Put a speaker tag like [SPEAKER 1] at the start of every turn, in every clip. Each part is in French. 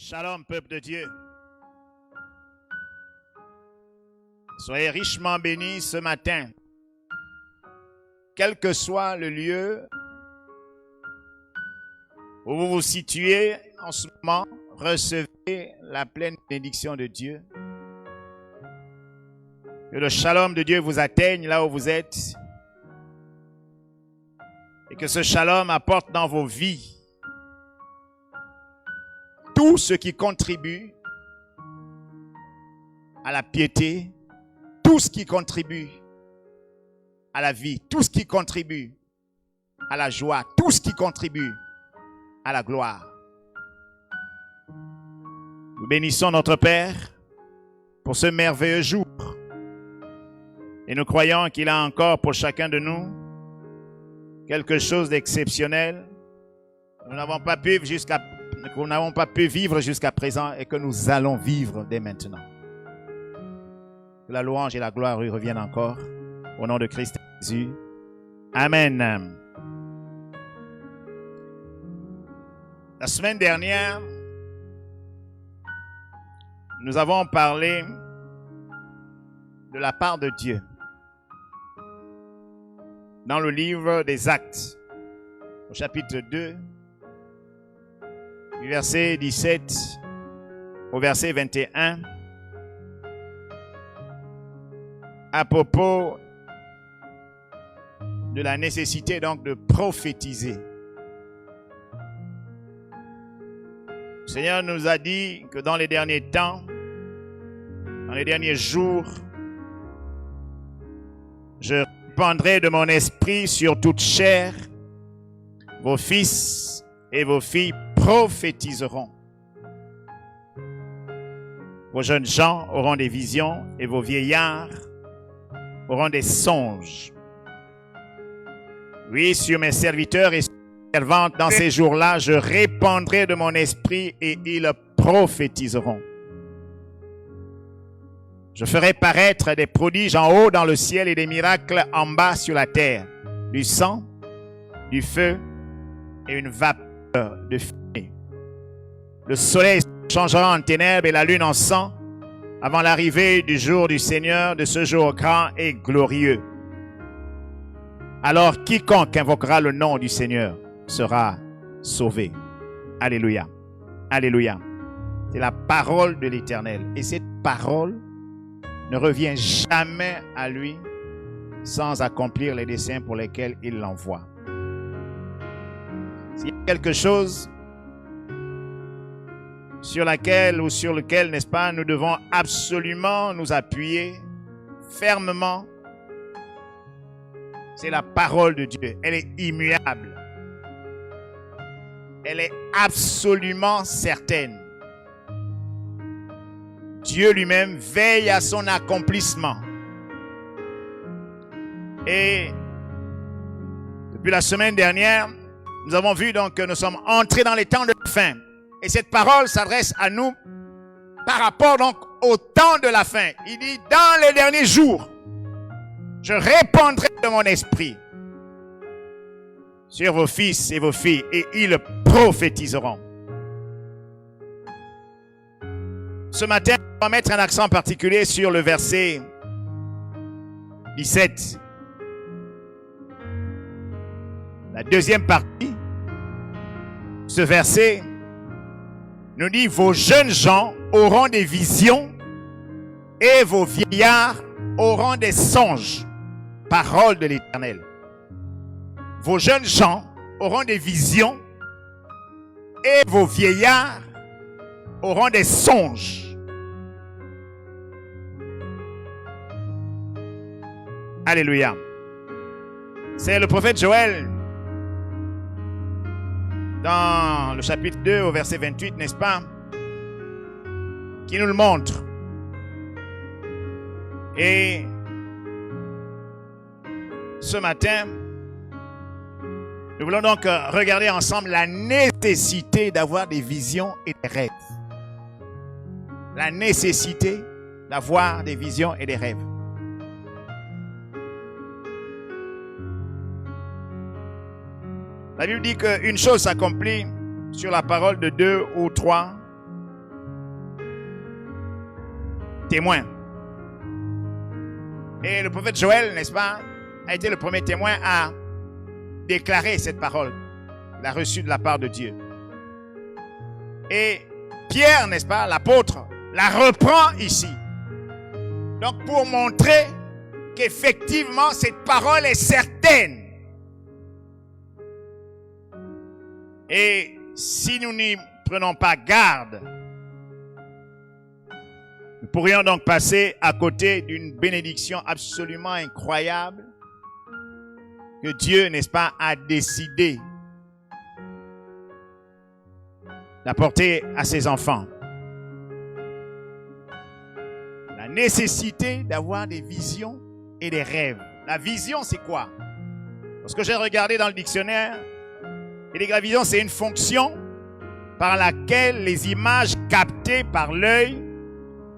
[SPEAKER 1] Shalom, peuple de Dieu. Soyez richement bénis ce matin. Quel que soit le lieu où vous vous situez en ce moment, recevez la pleine bénédiction de Dieu. Que le shalom de Dieu vous atteigne là où vous êtes. Et que ce shalom apporte dans vos vies tout ce qui contribue à la piété, tout ce qui contribue à la vie, tout ce qui contribue à la joie, tout ce qui contribue à la gloire. Nous bénissons notre Père pour ce merveilleux jour. Et nous croyons qu'il a encore pour chacun de nous quelque chose d'exceptionnel. Nous n'avons pas pu vivre jusqu'à présent et que nous allons vivre dès maintenant. Que la louange et la gloire lui reviennent encore. Au nom de Christ Jésus. Amen. La semaine dernière, nous avons parlé de la part de Dieu dans le livre des Actes, au chapitre 2, du verset 17 au verset 21, à propos de la nécessité donc de prophétiser. Le Seigneur nous a dit que dans les derniers temps, dans les derniers jours, je répandrai de mon esprit sur toute chair. Vos fils et vos filles prophétiseront. Vos jeunes gens auront des visions et vos vieillards auront des songes. Oui, sur mes serviteurs et sur mes servantes, dans ces jours-là, je répandrai de mon esprit et ils prophétiseront. Je ferai paraître des prodiges en haut dans le ciel et des miracles en bas sur la terre. Du sang, du feu et une vapeur de fumée. Le soleil changera en ténèbres et la lune en sang avant l'arrivée du jour du Seigneur, de ce jour grand et glorieux. Alors quiconque invoquera le nom du Seigneur sera sauvé. Alléluia. Alléluia. C'est la parole de l'Éternel. Et cette parole ne revient jamais à lui sans accomplir les desseins pour lesquels il l'envoie. S'il y a quelque chose sur lequel, n'est-ce pas, nous devons absolument nous appuyer fermement, c'est la parole de Dieu. Elle est immuable. Elle est absolument certaine. Dieu lui-même veille à son accomplissement. Et depuis la semaine dernière, nous avons vu donc que nous sommes entrés dans les temps de la fin. Et cette parole s'adresse à nous par rapport donc au temps de la fin. Il dit, dans les derniers jours, je répandrai de mon esprit sur vos fils et vos filles et ils prophétiseront. Ce matin, on va mettre un accent particulier sur le verset 17. La deuxième partie, ce verset nous dit, vos jeunes gens auront des visions et vos vieillards auront des songes. Parole de l'Éternel. Vos jeunes gens auront des visions et vos vieillards auront des songes. Alléluia. C'est le prophète Joël dans le chapitre 2 au verset 28, n'est-ce pas, qui nous le montre. Et ce matin, nous voulons donc regarder ensemble la nécessité d'avoir des visions et des rêves. La nécessité d'avoir des visions et des rêves. La Bible dit qu'une chose s'accomplit sur la parole de 2 ou 3 témoin. Et le prophète Joël, n'est-ce pas, a été le premier témoin à déclarer cette parole, l'a reçue de la part de Dieu. Et Pierre, n'est-ce pas, l'apôtre, la reprend ici. Donc pour montrer qu'effectivement cette parole est certaine. Et si nous n'y prenons pas garde, nous pourrions donc passer à côté d'une bénédiction absolument incroyable que Dieu, n'est-ce pas, a décidé d'apporter à ses enfants. La nécessité d'avoir des visions et des rêves. La vision, c'est quoi? Parce que j'ai regardé dans le dictionnaire, et la vision, c'est une fonction par laquelle les images captées par l'œil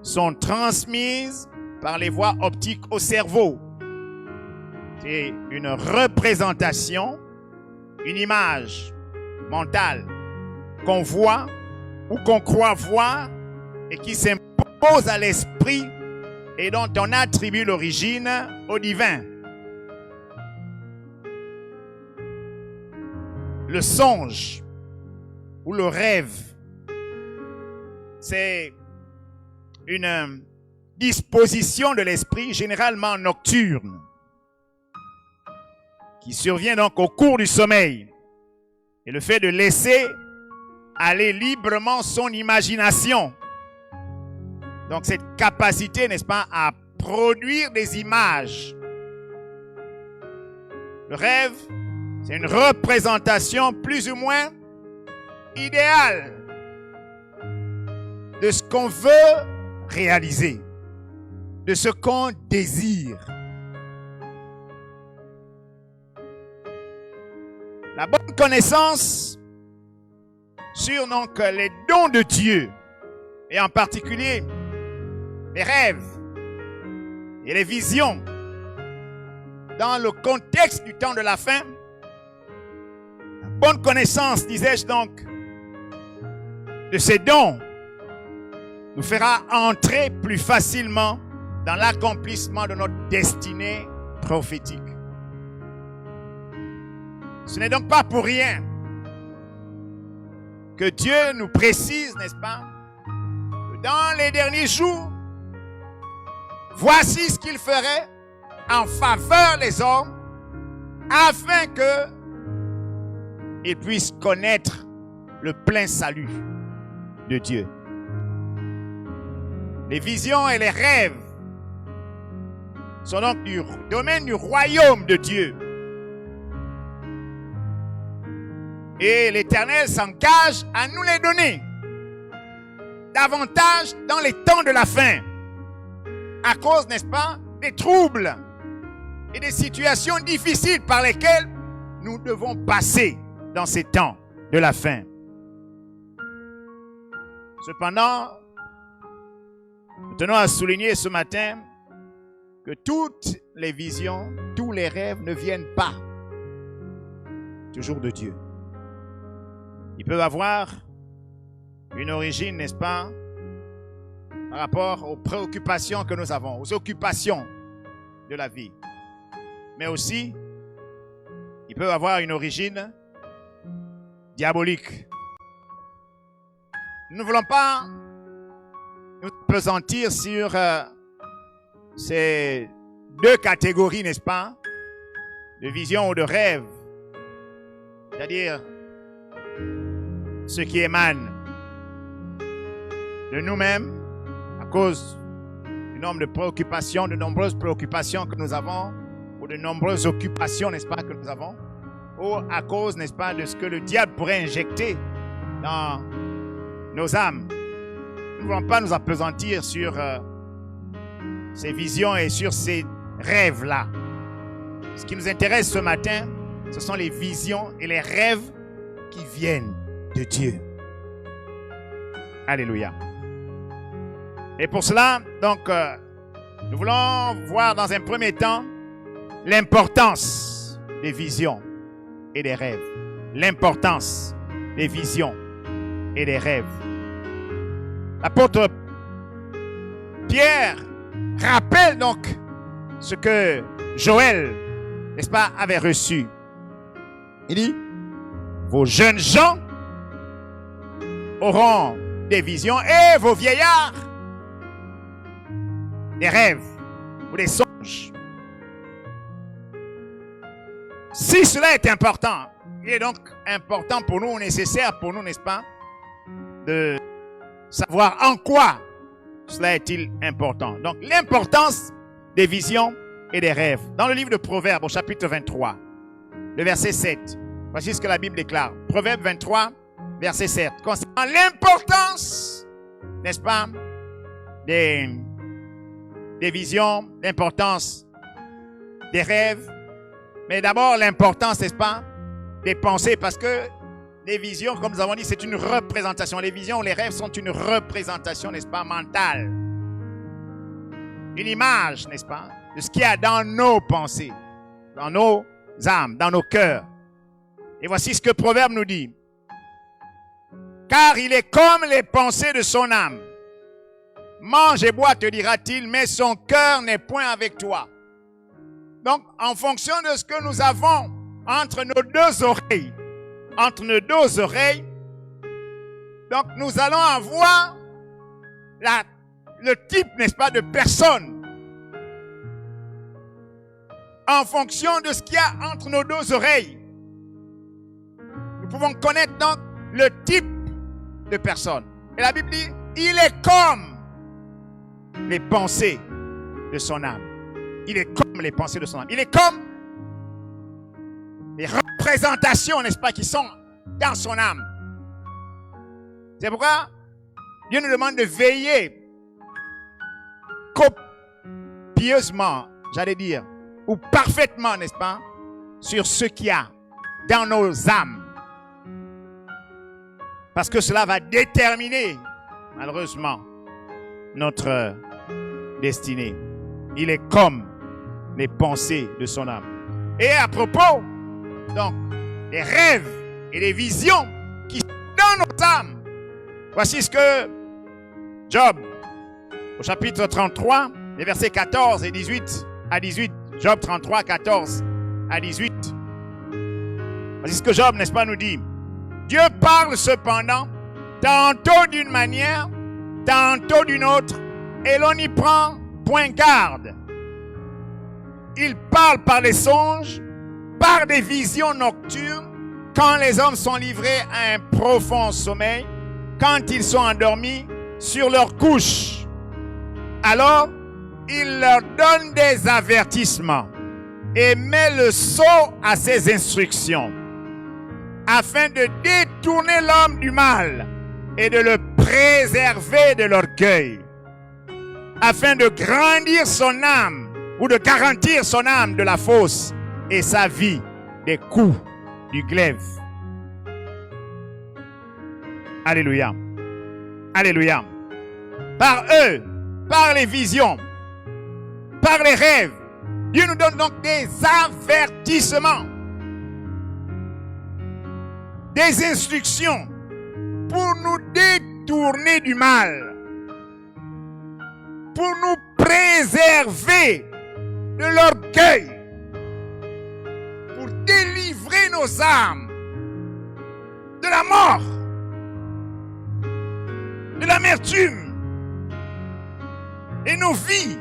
[SPEAKER 1] sont transmises par les voies optiques au cerveau. C'est une représentation, une image mentale qu'on voit ou qu'on croit voir et qui s'impose à l'esprit et dont on attribue l'origine au divin. Le songe ou le rêve, c'est une disposition de l'esprit généralement nocturne qui survient donc au cours du sommeil. Et le fait de laisser aller librement son imagination. Donc cette capacité, n'est-ce pas, à produire des images. Le rêve, c'est une représentation plus ou moins idéale de ce qu'on veut réaliser, de ce qu'on désire. La bonne connaissance sur donc les dons de Dieu, et en particulier les rêves et les visions, dans le contexte du temps de la fin. La bonne connaissance, disais-je donc, de ces dons nous fera entrer plus facilement dans l'accomplissement de notre destinée prophétique. Ce n'est donc pas pour rien que Dieu nous précise, n'est-ce pas, que dans les derniers jours, voici ce qu'il ferait en faveur des hommes afin qu'ils puissent connaître le plein salut de Dieu. Les visions et les rêves sont donc du domaine du royaume de Dieu. Et l'Éternel s'engage à nous les donner davantage dans les temps de la fin, à cause, n'est-ce pas, des troubles et des situations difficiles par lesquelles nous devons passer dans ces temps de la fin. Cependant, nous tenons à souligner ce matin que toutes les visions, tous les rêves ne viennent pas toujours de Dieu. Ils peuvent avoir une origine, n'est-ce pas, par rapport aux préoccupations que nous avons, aux occupations de la vie. Mais aussi, ils peuvent avoir une origine diabolique. Nous ne voulons pas nous pesantir sur ces deux catégories, n'est-ce pas, de vision ou de rêve. C'est-à-dire ce qui émane de nous-mêmes à cause du nombre de préoccupations, de nombreuses préoccupations que nous avons, ou de nombreuses occupations, n'est-ce pas, que nous avons, ou à cause, n'est-ce pas, de ce que le diable pourrait injecter dans nos âmes. Nous ne voulons pas nous appesantir sur ces visions et sur ces rêves-là. Ce qui nous intéresse ce matin, ce sont les visions et les rêves qui viennent de Dieu. Alléluia. Et pour cela, donc, nous voulons voir dans un premier temps l'importance des visions et des rêves. L'importance des visions et des rêves. L'apôtre Pierre rappelle donc ce que Joël, n'est-ce pas, avait reçu. Il dit, vos jeunes gens auront des visions et vos vieillards des rêves ou des songes. Si cela est important, il est donc important pour nous, nécessaire pour nous, n'est-ce pas, de savoir en quoi cela est-il important. Donc, l'importance des visions et des rêves. Dans le livre de Proverbes, au chapitre 23, le verset 7, voici ce que la Bible déclare. Proverbes 23, verset 7. Concernant l'importance, n'est-ce pas, des visions, l'importance des rêves, mais d'abord l'importance, n'est-ce pas, des pensées, parce que les visions, comme nous avons dit, c'est une représentation. Les visions, les rêves sont une représentation, n'est-ce pas, mentale. Une image, n'est-ce pas, de ce qu'il y a dans nos pensées, dans nos âmes, dans nos cœurs. Et voici ce que Proverbe nous dit. Car il est comme les pensées de son âme. Mange et bois, te dira-t-il, mais son cœur n'est point avec toi. Donc, en fonction de ce que nous avons entre nos deux oreilles, donc nous allons avoir le type, n'est-ce pas, de personne. En fonction de ce qu'il y a entre nos deux oreilles, nous pouvons connaître donc le type de personne. Et la Bible dit, il est comme les pensées de son âme. Il est comme les pensées de son âme. Il est comme les représentations, n'est-ce pas, qui sont dans son âme. C'est pourquoi Dieu nous demande de veiller copieusement, j'allais dire, ou parfaitement, n'est-ce pas, sur ce qu'il y a dans nos âmes. Parce que cela va déterminer, malheureusement, notre destinée. Il est comme les pensées de son âme. Et à propos, donc, des rêves et des visions qui sont dans nos âmes, voici ce que Job, au chapitre 33, les versets 14 et 18 à 18, Job 33, 14 à 18. Voici ce que Job, n'est-ce pas, nous dit. Dieu parle cependant, tantôt d'une manière, tantôt d'une autre, et l'on n'y prend point garde. Il parle par les songes, par des visions nocturnes, quand les hommes sont livrés à un profond sommeil, quand ils sont endormis sur leur couche. Alors, il leur donne des avertissements et met le sceau à ses instructions, afin de détourner l'homme du mal et de le préserver de l'orgueil, afin de grandir son âme ou de garantir son âme de la fosse et sa vie des coups du glaive. Alléluia. Alléluia. Par eux, par les visions, par les rêves, Dieu nous donne donc des avertissements, des instructions pour nous détourner du mal, pour nous préserver de l'orgueil, pour délivrer nos âmes de la mort, de l'amertume et nos vies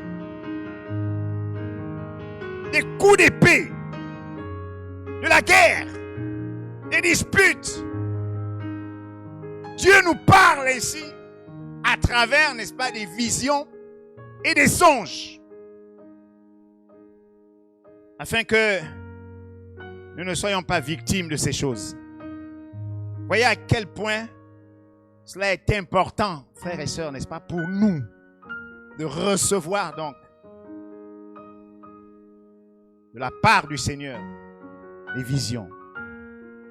[SPEAKER 1] des coups d'épée, de la guerre, des disputes. Dieu nous parle ici à travers, n'est-ce pas, des visions et des songes, afin que nous ne soyons pas victimes de ces choses. Voyez à quel point cela est important, frères et sœurs, n'est-ce pas, pour nous de recevoir donc de la part du Seigneur les visions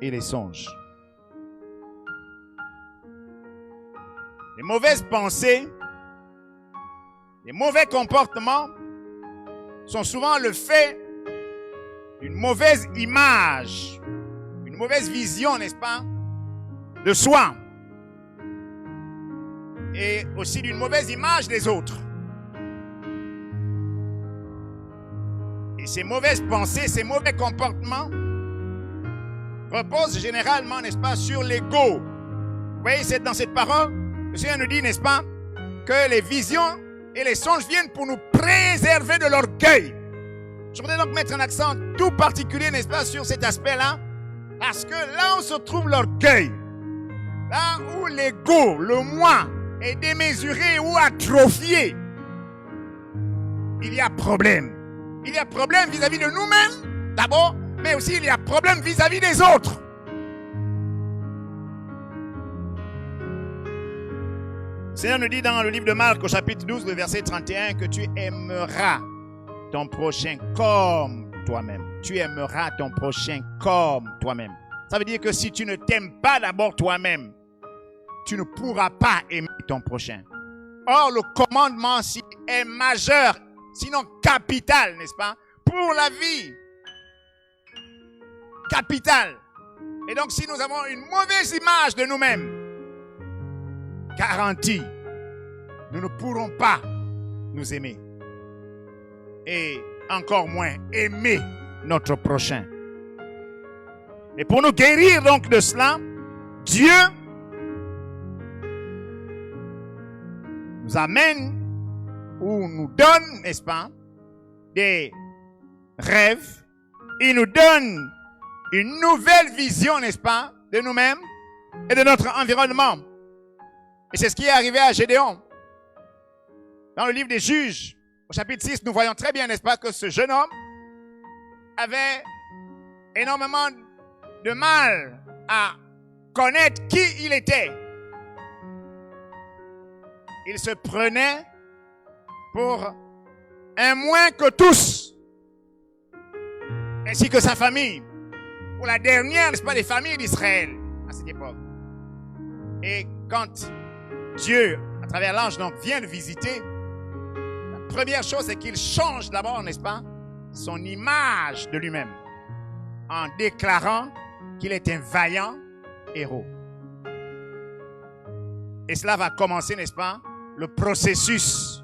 [SPEAKER 1] et les songes. Les mauvaises pensées, les mauvais comportements sont souvent le fait d'une mauvaise image, une mauvaise vision, n'est-ce pas, de soi, et aussi d'une mauvaise image des autres. Et ces mauvaises pensées, ces mauvais comportements reposent généralement, n'est-ce pas, sur l'ego. Vous voyez, c'est dans cette parole, le Seigneur nous dit, n'est-ce pas, que les visions et les songes viennent pour nous préserver de l'orgueil. Je voudrais donc mettre un accent tout particulier, n'est-ce pas, sur cet aspect-là, parce que là où se trouve l'orgueil, là où l'ego, le moi, est démesuré ou atrophié, il y a problème. Il y a problème vis-à-vis de nous-mêmes, d'abord, mais aussi il y a problème vis-à-vis des autres. Le Seigneur nous dit dans le livre de Marc, au chapitre 12, le verset 31, que tu aimeras ton prochain comme toi-même. Tu aimeras ton prochain comme toi-même. Ça veut dire que si tu ne t'aimes pas d'abord toi-même, tu ne pourras pas aimer ton prochain. Or, le commandement est majeur, sinon capital, n'est-ce pas, pour la vie. Capital. Et donc, si nous avons une mauvaise image de nous-mêmes, garantie, nous ne pourrons pas nous aimer. Et encore moins aimer notre prochain. Et pour nous guérir donc de cela, Dieu nous amène ou nous donne, n'est-ce pas, des rêves. Il nous donne une nouvelle vision, n'est-ce pas, de nous-mêmes et de notre environnement. Et c'est ce qui est arrivé à Gédéon. Dans le livre des Juges, au chapitre 6, nous voyons très bien, n'est-ce pas, que ce jeune homme avait énormément de mal à connaître qui il était. Il se prenait pour un moins que tous, ainsi que sa famille, pour la dernière, n'est-ce pas, des familles d'Israël à cette époque. Et quand Dieu, à travers l'ange, donc, vient le visiter, la première chose, c'est qu'il change d'abord, n'est-ce pas, son image de lui-même, en déclarant qu'il est un vaillant héros. Et cela va commencer, n'est-ce pas, le processus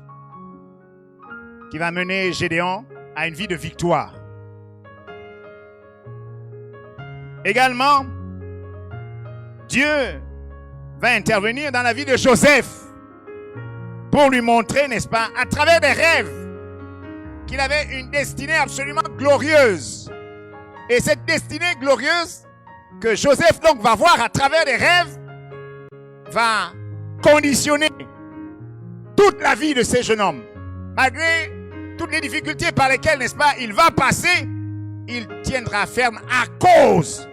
[SPEAKER 1] qui va mener Gédéon à une vie de victoire. Également, Dieu va intervenir dans la vie de Joseph pour lui montrer, n'est-ce pas, à travers des rêves, qu'il avait une destinée absolument glorieuse. Et cette destinée glorieuse que Joseph donc va voir à travers des rêves va conditionner toute la vie de ce jeune homme. Malgré toutes les difficultés par lesquelles, n'est-ce pas, il va passer, il tiendra ferme à cause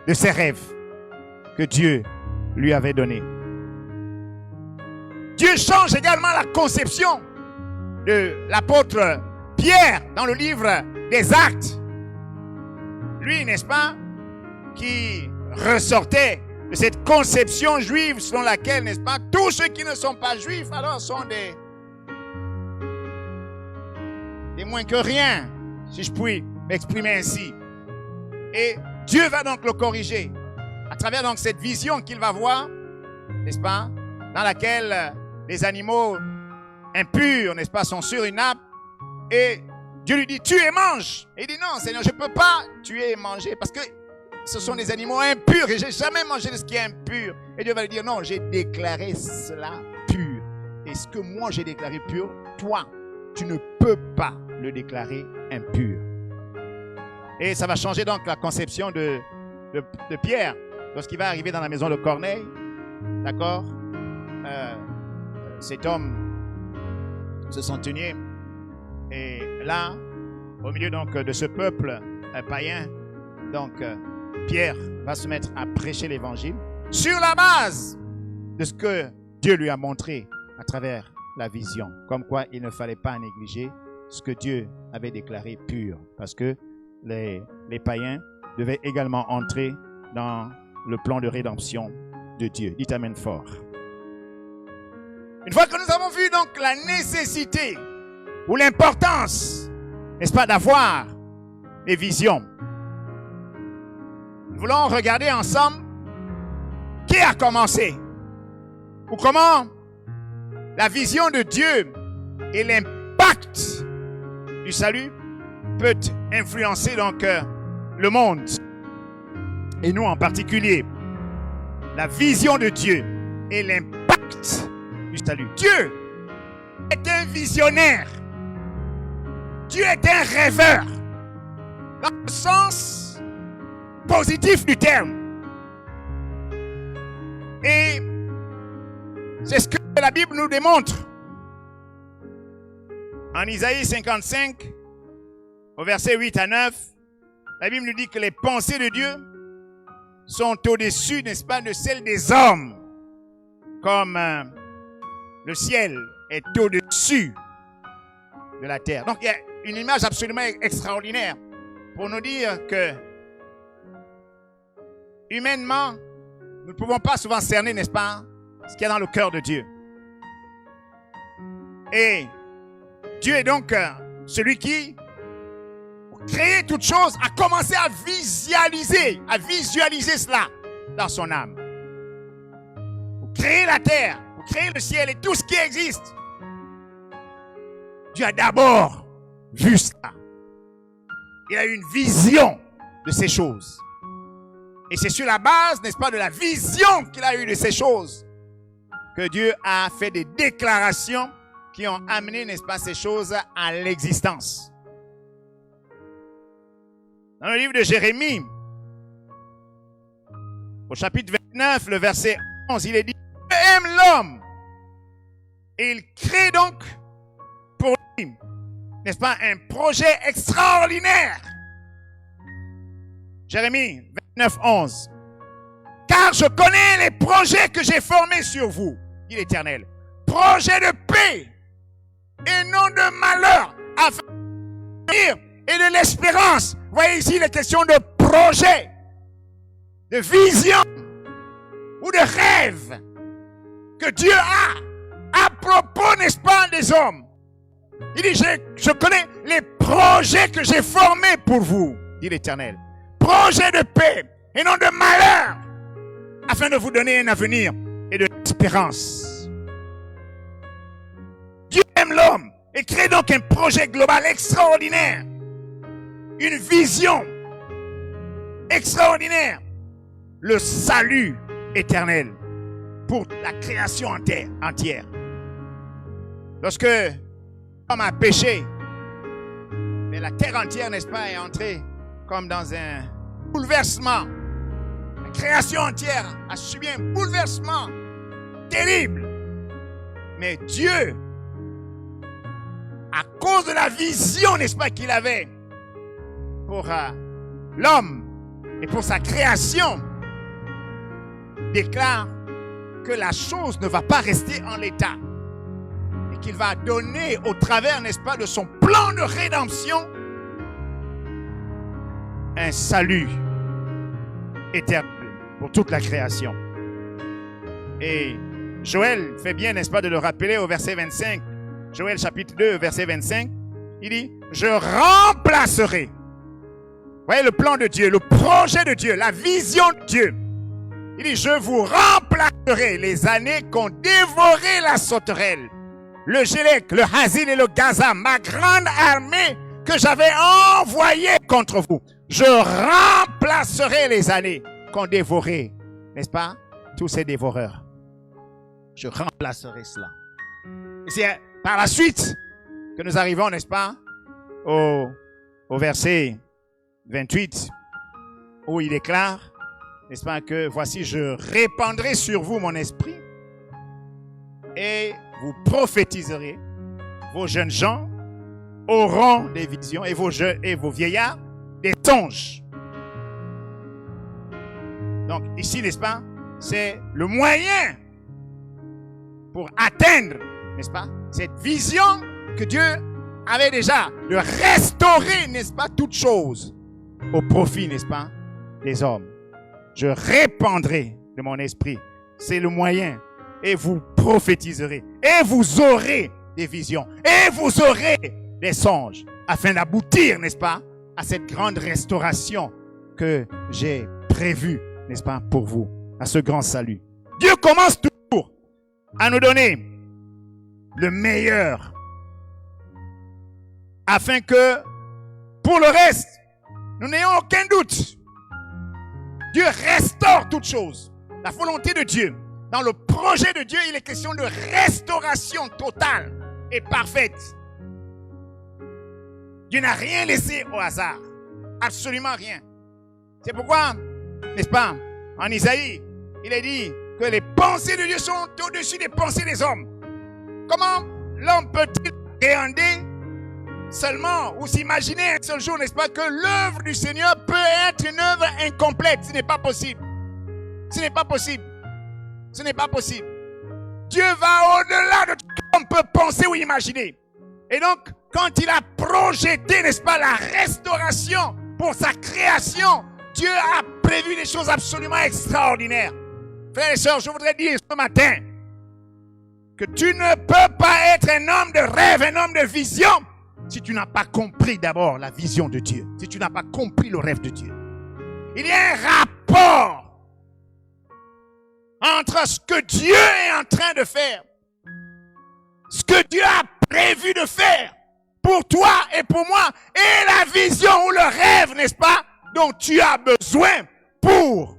[SPEAKER 1] de ses rêves que Dieu lui avait donnés. Dieu change également la conception de l'apôtre Pierre dans le livre des Actes. Lui, n'est-ce pas, qui ressortait de cette conception juive selon laquelle, n'est-ce pas, tous ceux qui ne sont pas juifs alors sont des moins que rien, si je puis m'exprimer ainsi. Et Dieu va donc le corriger à travers donc cette vision qu'il va voir, n'est-ce pas, dans laquelle les animaux impurs, n'est-ce pas, sont sur une nappe. Et Dieu lui dit, tue et mange. Et il dit, non Seigneur, je ne peux pas tuer et manger parce que ce sont des animaux impurs et je n'ai jamais mangé de ce qui est impur. Et Dieu va lui dire, non, j'ai déclaré cela pur. Et ce que moi j'ai déclaré pur, toi, tu ne peux pas le déclarer impur. Et ça va changer donc la conception de Pierre lorsqu'il va arriver dans la maison de Corneille. D'accord, cet homme, ce centenier, et là, au milieu donc de ce peuple païen, donc Pierre va se mettre à prêcher l'évangile sur la base de ce que Dieu lui a montré à travers la vision. Comme quoi il ne fallait pas négliger ce que Dieu avait déclaré pur. Parce que les païens devaient également entrer dans le plan de rédemption de Dieu. Dites amen fort. Une fois que nous avons vu donc la nécessité ou l'importance, n'est-ce pas, d'avoir des visions, nous voulons regarder ensemble qui a commencé ou comment la vision de Dieu et l'impact du salut peut influencer donc le monde, et nous en particulier, la vision de Dieu et l'impact du salut. Dieu est un visionnaire. Dieu est un rêveur, dans le sens positif du terme. Et c'est ce que la Bible nous démontre. En Isaïe 55, au verset 8 à 9, la Bible nous dit que les pensées de Dieu sont au-dessus, n'est-ce pas, de celles des hommes. Comme le ciel est au-dessus de la terre. Donc il y a une image absolument extraordinaire pour nous dire que humainement, nous ne pouvons pas souvent cerner, n'est-ce pas, ce qu'il y a dans le cœur de Dieu. Et Dieu est donc celui qui, pour créer toute chose, a commencé à visualiser cela dans son âme. Pour créer la terre, pour créer le ciel et tout ce qui existe. Dieu a d'abord vu cela. Il a eu une vision de ces choses. Et c'est sur la base, n'est-ce pas, de la vision qu'il a eue de ces choses que Dieu a fait des déclarations qui ont amené, n'est-ce pas, ces choses à l'existence. Dans le livre de Jérémie, au chapitre 29, le verset 11, il est dit « Dieu aime l'homme et il crée donc pour lui, n'est-ce pas, un projet extraordinaire. » Jérémie 29, 11. « Car je connais les projets que j'ai formés sur vous, dit l'Éternel, projets de paix et non de malheur, afin de venir et de l'espérance. » Vous voyez ici les questions de projet, de vision ou de rêve que Dieu a à propos, n'est-ce pas, des hommes. Il dit, je connais les projets que j'ai formés pour vous, dit l'Éternel. Projets de paix et non de malheur, afin de vous donner un avenir et de l'espérance. Dieu aime l'homme et crée donc un projet global extraordinaire. Une vision extraordinaire. Le salut éternel pour la création entière. Lorsque l'homme a péché, mais la terre entière, n'est-ce pas, est entrée comme dans un bouleversement. La création entière a subi un bouleversement terrible. Mais Dieu, à cause de la vision, n'est-ce pas, qu'il avait pour l'homme et pour sa création, déclare que la chose ne va pas rester en l'état et qu'il va donner au travers, n'est-ce pas, de son plan de rédemption un salut éternel pour toute la création. Et Joël fait bien, n'est-ce pas, de le rappeler au verset 25. Joël chapitre 2, verset 25. Il dit, je remplacerai. Vous voyez le plan de Dieu, le projet de Dieu, la vision de Dieu. Il dit, je vous remplacerai les années qu'ont dévoré la sauterelle, le Gélec, le Hazil et le Gaza, ma grande armée que j'avais envoyée contre vous. Je remplacerai les années qu'ont dévoré, n'est-ce pas, tous ces dévoreurs. Je remplacerai cela. Et c'est par la suite que nous arrivons, n'est-ce pas, au verset 28, où il déclare, n'est-ce pas, que voici, je répandrai sur vous mon esprit et vous prophétiserez. Vos jeunes gens auront des visions et vos vieillards des songes. Donc ici, n'est-ce pas, c'est le moyen pour atteindre, n'est-ce pas, cette vision que Dieu avait déjà de restaurer, n'est-ce pas, toute chose au profit, n'est-ce pas, des hommes. Je répandrai de mon esprit. C'est le moyen. Et vous prophétiserez. Et vous aurez des visions. Et vous aurez des songes. Afin d'aboutir, n'est-ce pas, à cette grande restauration que j'ai prévue, n'est-ce pas, pour vous. À ce grand salut. Dieu commence toujours à nous donner le meilleur. Afin que Pour le reste, nous n'ayons aucun doute. Dieu restaure toutes choses. La volonté de Dieu. Dans le projet de Dieu, il est question de restauration totale et parfaite. Dieu n'a rien laissé au hasard. Absolument rien. C'est pourquoi, n'est-ce pas, en Isaïe, il est dit que les pensées de Dieu sont au-dessus des pensées des hommes. Comment l'homme peut-il appréhender seulement ou s'imaginer un seul jour, n'est-ce pas, que l'œuvre du Seigneur peut être une œuvre incomplète? Ce n'est pas possible. Ce n'est pas possible. Ce n'est pas possible. Dieu va au-delà de tout ce qu'on peut penser ou imaginer. Et donc, quand il a projeté, n'est-ce pas, la restauration pour sa création, Dieu a prévu des choses absolument extraordinaires. Frères et sœurs, je voudrais dire ce matin que tu ne peux pas être un homme de rêve, un homme de vision, si tu n'as pas compris d'abord la vision de Dieu, si tu n'as pas compris le rêve de Dieu. Il y a un rapport entre ce que Dieu est en train de faire, ce que Dieu a prévu de faire pour toi et pour moi, et la vision ou le rêve, n'est-ce pas, dont tu as besoin pour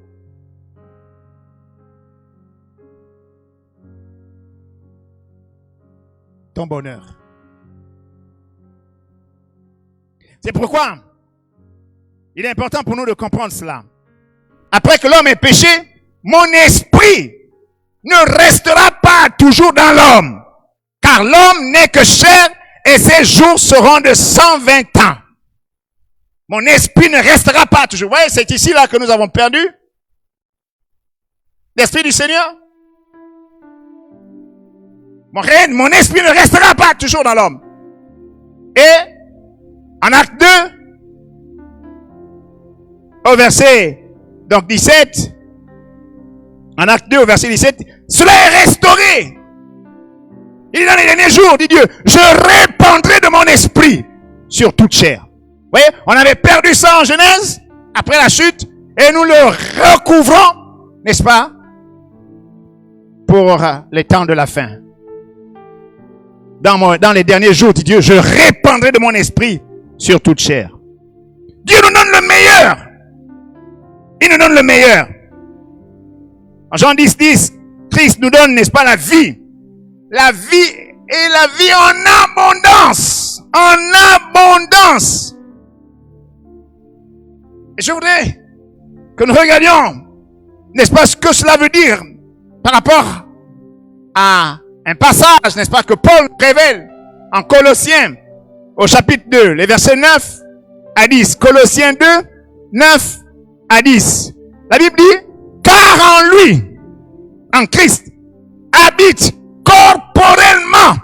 [SPEAKER 1] ton bonheur. C'est pourquoi il est important pour nous de comprendre cela. Après que l'homme ait péché, mon esprit ne restera pas toujours dans l'homme, car l'homme n'est que chair et ses jours seront de 120 ans. Mon esprit ne restera pas toujours. Vous voyez, c'est ici là que nous avons perdu l'esprit du Seigneur. Mon esprit ne restera pas toujours dans l'homme. Et en acte 2, au verset donc 17, en acte 2 au verset 17, cela est restauré. Il est dans les derniers jours, dit Dieu, je répandrai de mon esprit sur toute chair. Vous voyez, on avait perdu ça en Genèse, après la chute, et nous le recouvrons, n'est-ce pas, pour les temps de la fin. Dans les derniers jours, dit Dieu, je répandrai de mon esprit sur toute chair. Dieu nous donne le meilleur. Il nous donne le meilleur. En Jean 10, Christ nous donne, n'est-ce pas, la vie. La vie et la vie en abondance. En abondance. Et je voudrais que nous regardions, n'est-ce pas, ce que cela veut dire par rapport à un passage, n'est-ce pas, que Paul révèle en Colossiens, au chapitre 2, les versets 9 à 10. Colossiens 2, 9 à 10. La Bible dit, car en lui, en Christ, habite corporellement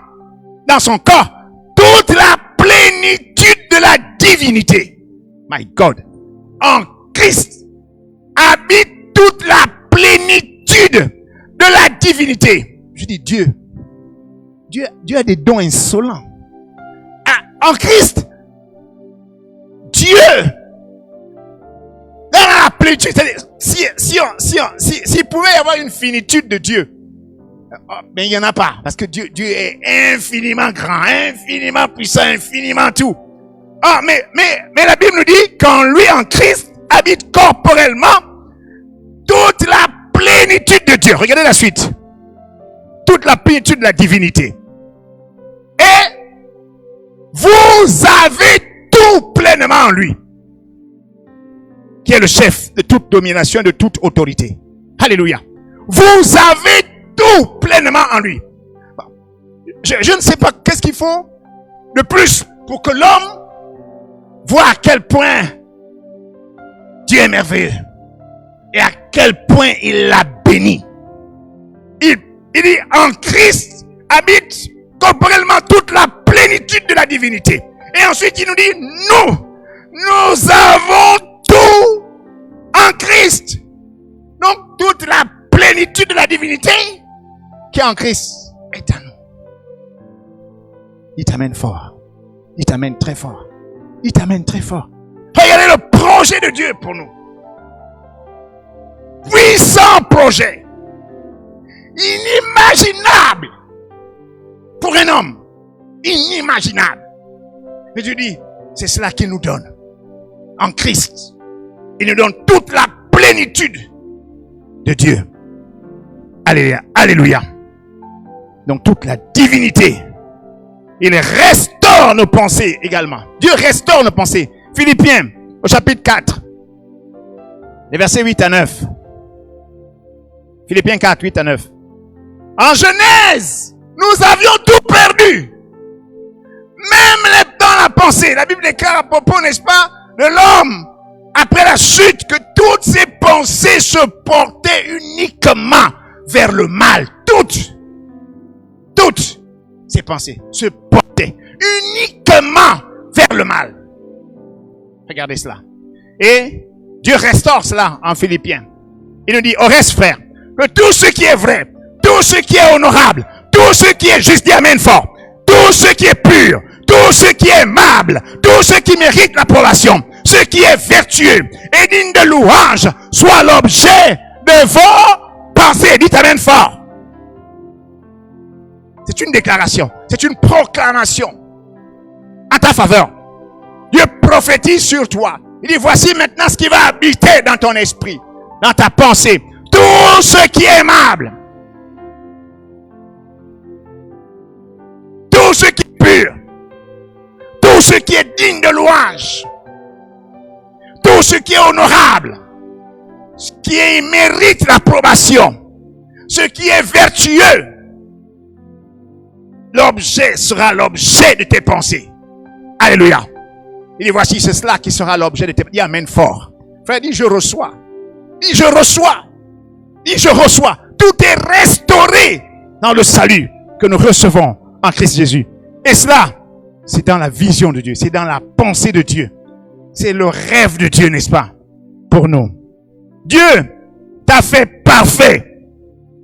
[SPEAKER 1] dans son corps toute la plénitude de la divinité. My God. En Christ habite toute la plénitude de la divinité. Je dis Dieu a des dons insolents. En Christ, Dieu, dans la plénitude, c'est-à-dire, s'il pouvait y avoir une finitude de Dieu, mais il n'y en a pas, parce que Dieu est infiniment grand, infiniment puissant, infiniment tout. Mais la Bible nous dit qu'en lui, en Christ, habite corporellement toute la plénitude de Dieu. Regardez la suite. Toute la plénitude de la divinité. Et vous avez tout pleinement en lui, qui est le chef de toute domination, de toute autorité. Alléluia. Vous avez tout pleinement en lui. Je ne sais pas qu'est-ce qu'il faut de plus pour que l'homme voit à quel point Dieu est merveilleux et à quel point il l'a béni. Il dit, en Christ habite corporellement toute la plénitude de la divinité. Et ensuite il nous dit, nous avons tout en Christ. Donc toute la plénitude de la divinité qui est en Christ est à nous. Il t'amène fort. Il t'amène très fort. Il t'amène très fort. Regardez le projet de Dieu pour nous. Puissant projet. Inimaginable. Pour un homme. Inimaginable. Mais Dieu dit, C'est cela qu'il nous donne. En Christ, il nous donne toute la plénitude de Dieu. Alléluia. Alléluia. Donc toute la divinité. Il restaure nos pensées également. Dieu restaure nos pensées. Philippiens, au chapitre 4, les versets 8 à 9. Philippiens 4, 8 à 9. En Genèse, nous avions tout perdu. Même dans la pensée. La Bible déclare à propos, n'est-ce pas, de l'homme, après la chute, que toutes ses pensées se portaient uniquement vers le mal. Toutes ses pensées se portaient uniquement vers le mal. Regardez cela. Et Dieu restaure cela en Philippiens. Il nous dit, au reste, frère, que tout ce qui est vrai, tout ce qui est honorable, tout ce qui est juste, dis amen fort, tout ce qui est pur, tout ce qui est aimable, tout ce qui mérite l'approbation, ce qui est vertueux et digne de louange, soit l'objet de vos pensées. Dites amen fort. C'est une déclaration, c'est une proclamation en ta faveur. Dieu prophétise sur toi. Il dit, voici maintenant ce qui va habiter dans ton esprit, dans ta pensée. Tout ce qui est aimable, tout ce qui est pur, tout ce qui est digne de louange, tout ce qui est honorable, ce qui mérite l'approbation, ce qui est vertueux, l'objet sera l'objet de tes pensées. Alléluia. Il dit, voici, c'est cela qui sera l'objet de tes pensées. Dis amen fort. Frère, dis, je reçois. Dis, je reçois. Dis, je reçois. Tout est restauré dans le salut que nous recevons en Christ Jésus. Et cela, c'est dans la vision de Dieu. C'est dans la pensée de Dieu. C'est le rêve de Dieu, n'est-ce pas? Pour nous. Dieu t'a fait parfait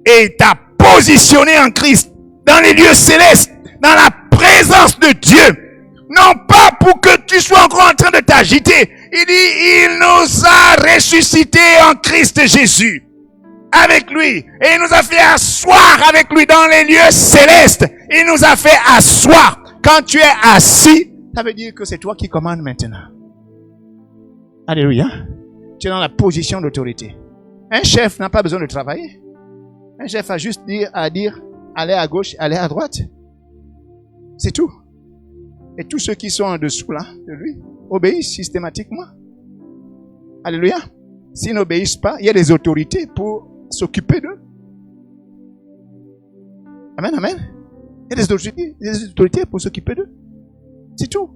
[SPEAKER 1] et t'a positionné en Christ dans les lieux célestes, dans la présence de Dieu. Non pas pour que tu sois encore en train de t'agiter. Il dit, il nous a ressuscités en Christ Jésus. Avec lui. Et il nous a fait asseoir avec lui dans les lieux célestes. Il nous a fait asseoir. Quand tu es assis, ça veut dire que c'est toi qui commandes maintenant. Alléluia. Tu es dans la position d'autorité. Un chef n'a pas besoin de travailler. Un chef a juste à dire, allez à gauche, allez à droite. C'est tout. Et tous ceux qui sont en dessous là, de lui, obéissent systématiquement. Alléluia. S'ils n'obéissent pas, il y a des autorités pour s'occuper d'eux. Amen, amen. Il y a des autorités pour s'occuper d'eux. C'est tout.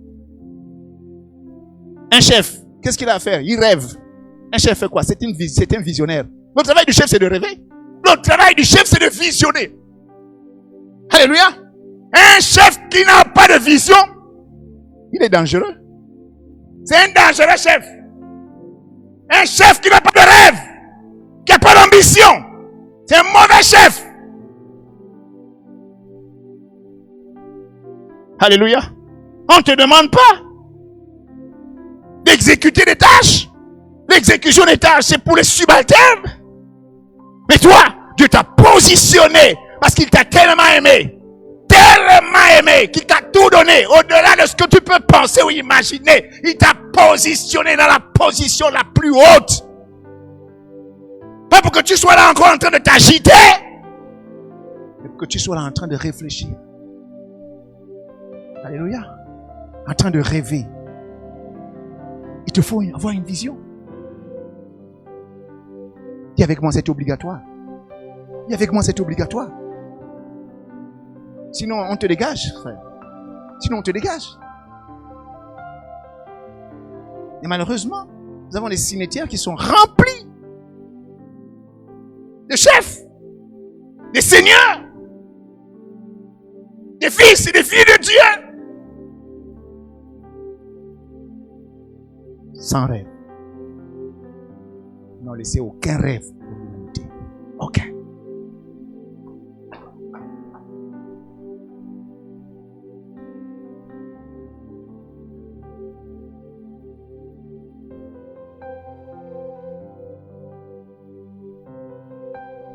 [SPEAKER 1] Un chef, qu'est-ce qu'il a à faire? Il rêve. Un chef fait quoi? C'est un visionnaire. Le travail du chef, c'est de rêver. Le travail du chef, c'est de visionner. Alléluia. Un chef qui n'a pas de vision, il est dangereux. C'est un dangereux chef. Un chef qui n'a pas de rêve, qui n'a pas d'ambition, c'est un mauvais chef. Alléluia. On ne te demande pas d'exécuter des tâches. L'exécution des tâches, c'est pour les subalternes. Mais toi, Dieu t'a positionné parce qu'il t'a tellement aimé qu'il t'a tout donné, au-delà de ce que tu peux penser ou imaginer. Il t'a positionné dans la position la plus haute. Pas pour que tu sois là encore en train de t'agiter, mais pour que tu sois là en train de réfléchir. Alléluia. En train de rêver. Il te faut avoir une vision. Dis avec moi, c'est obligatoire. Dis avec moi, c'est obligatoire. Sinon, on te dégage, frère. Sinon, on te dégage. Et malheureusement, nous avons des cimetières qui sont remplis de chefs, des seigneurs, des fils et des filles de Dieu. Sans rêve. Ils n'ont laissé aucun rêve pour l'humanité. Aucun.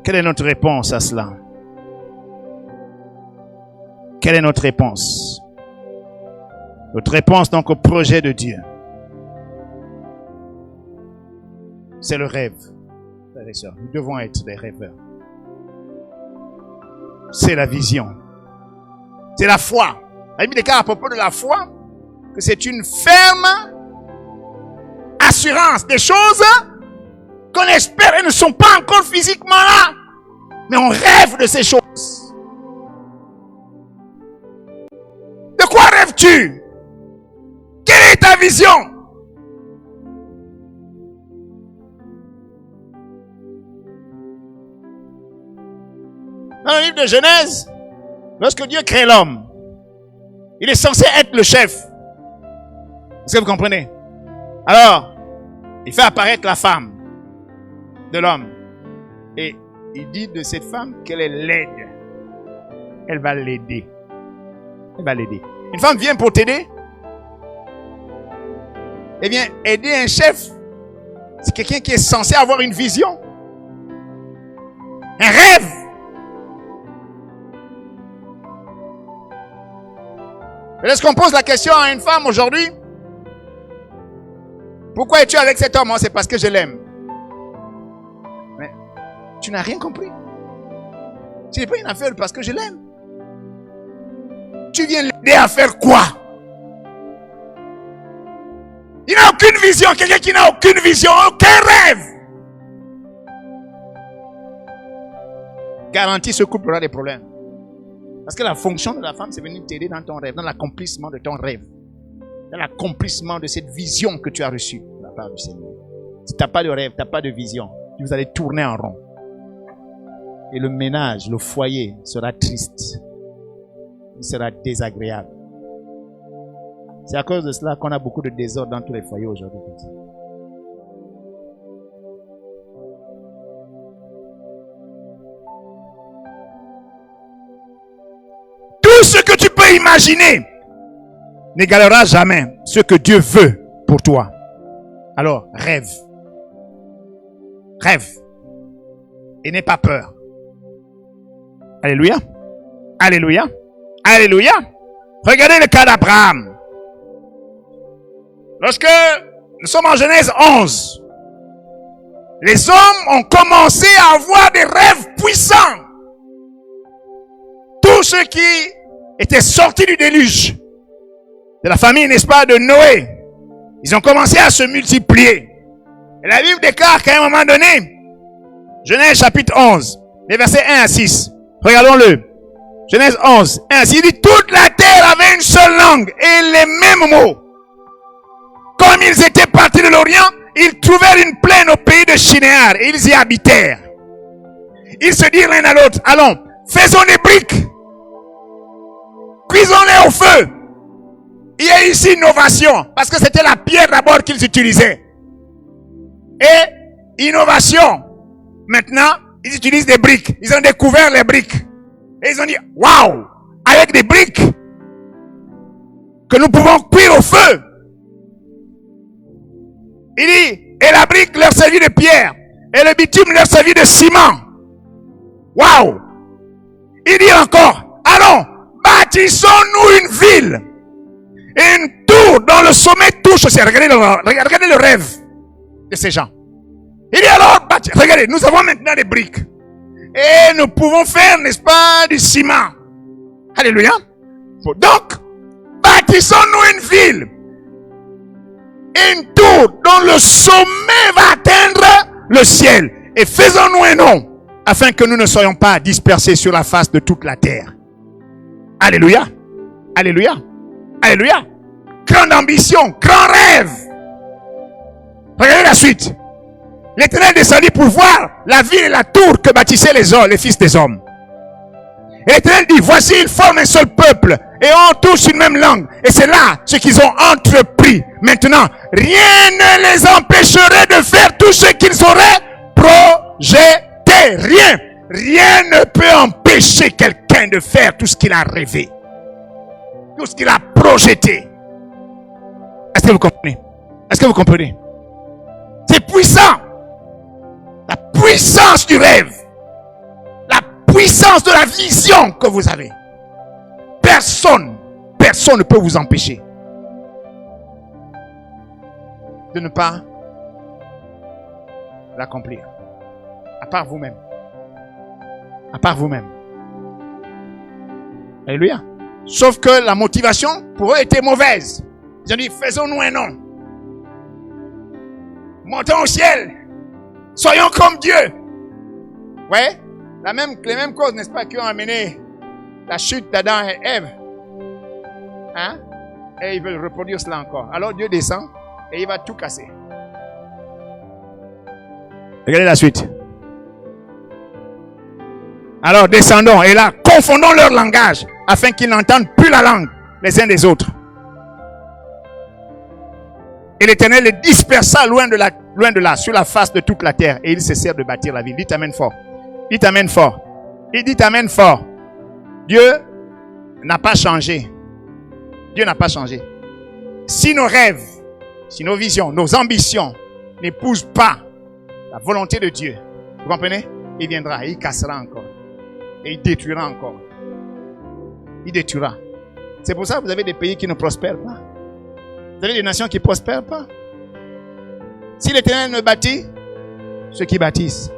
[SPEAKER 1] Quelle est notre réponse à cela? Quelle est notre réponse? Notre réponse donc au projet de Dieu, c'est le rêve. Frères et sœurs, nous devons être des rêveurs. C'est la vision. C'est la foi. La Bible déclare à propos de la foi que c'est une ferme assurance des choses qu'on espère et ne sont pas encore physiquement là. Mais on rêve de ces choses. De quoi rêves-tu? Quelle est ta vision? Dans le livre de Genèse, lorsque Dieu crée l'homme, il est censé être le chef. Est-ce que vous comprenez? Alors, il fait apparaître la femme de l'homme. Et il dit de cette femme qu'elle est laide. Elle va l'aider. Elle va l'aider. Une femme vient pour t'aider. Eh bien, aider un chef, c'est quelqu'un qui est censé avoir une vision. Un rêve. Est-ce qu'on pose la question à une femme aujourd'hui? Pourquoi es-tu avec cet homme? C'est parce que je l'aime. Mais tu n'as rien compris. Tu n'es pas une affaire parce que je l'aime. Tu viens l'aider à faire quoi? Il n'a aucune vision. Quelqu'un qui n'a aucune vision, aucun rêve. Garantie, ce couple aura des problèmes. Parce que la fonction de la femme, c'est venir t'aider dans ton rêve, dans l'accomplissement de ton rêve. Dans l'accomplissement de cette vision que tu as reçue de la part du Seigneur. Si tu n'as pas de rêve, tu n'as pas de vision, vous allez tourner en rond. Et le ménage, le foyer sera triste. Il sera désagréable. C'est à cause de cela qu'on a beaucoup de désordre dans tous les foyers aujourd'hui. Tout ce que tu peux imaginer n'égalera jamais ce que Dieu veut pour toi. Alors, rêve. Rêve. Et n'aie pas peur. Alléluia. Alléluia. Alléluia. Regardez le cas d'Abraham. Lorsque nous sommes en Genèse 11, les hommes ont commencé à avoir des rêves puissants. Tous ceux qui étaient sortis du déluge, de la famille, n'est-ce pas, de Noé, ils ont commencé à se multiplier. Et la Bible déclare qu'à un moment donné, Genèse chapitre 11, les versets 1 à 6, regardons-le. Genèse 11, 1 à 6, il dit, toute la terre avait une seule langue et les mêmes mots. Comme ils étaient partis de l'Orient, ils trouvèrent une plaine au pays de Shinéar et ils y habitèrent. Ils se dirent l'un à l'autre, allons, faisons des briques, cuisons-les au feu. Il y a ici une innovation, parce que c'était la pierre d'abord qu'ils utilisaient. Et innovation, maintenant, ils utilisent des briques. Ils ont découvert les briques. Et ils ont dit, waouh, avec des briques que nous pouvons cuire au feu. Il dit, et la brique leur servit de pierre, et le bitume leur servit de ciment. Waouh! Il dit encore, allons, bâtissons-nous une ville, et une tour dont le sommet touche au ciel. Regardez le rêve de ces gens. Il dit alors, regardez, nous avons maintenant des briques, et nous pouvons faire, n'est-ce pas, du ciment. Alléluia. Donc, bâtissons-nous une ville, une tour dont le sommet va atteindre le ciel. Et faisons-nous un nom, afin que nous ne soyons pas dispersés sur la face de toute la terre. Alléluia. Alléluia. Alléluia. Grande ambition, grand rêve. Regardez la suite. L'Éternel descendit pour voir la ville et la tour que bâtissaient les fils des hommes. Et l'Éternel dit, voici, ils forment un seul peuple et ont tous une même langue. Et c'est là ce qu'ils ont entrepris. Maintenant, rien ne les empêcherait de faire tout ce qu'ils auraient projeté. Rien. Rien ne peut empêcher quelqu'un de faire tout ce qu'il a rêvé. Tout ce qu'il a projeté. Est-ce que vous comprenez? Est-ce que vous comprenez? C'est puissant. La puissance du rêve. La puissance de la vision que vous avez. Personne ne peut vous empêcher.
[SPEAKER 2] de ne pas l'accomplir. À part vous-même. À part vous-même. Alléluia. Sauf que la motivation pour eux était mauvaise. Ils ont dit, faisons-nous un nom. Montons au ciel. Soyons comme Dieu. Ouais, les mêmes causes, n'est-ce pas, qui ont amené la chute d'Adam et Ève. Hein? Et ils veulent reproduire cela encore. Alors Dieu descend et il va tout casser. Regardez la suite. Alors descendons et là, confondons leur langage afin qu'ils n'entendent plus la langue les uns des autres. Et l'Éternel les dispersa loin de là, sur la face de toute la terre. Et ils cessèrent de bâtir la ville. Dites amen fort. Dites amen fort. Et dites amen fort. Dieu n'a pas changé. Dieu n'a pas changé. Si nos rêves, si nos visions, nos ambitions n'épousent pas la volonté de Dieu, vous comprenez? Il viendra, il cassera encore. Et il détruira encore. Il détruira. C'est pour ça que vous avez des pays qui ne prospèrent pas. Vous avez des nations qui ne prospèrent pas. Si l'Éternel ne bâtit, ceux qui bâtissent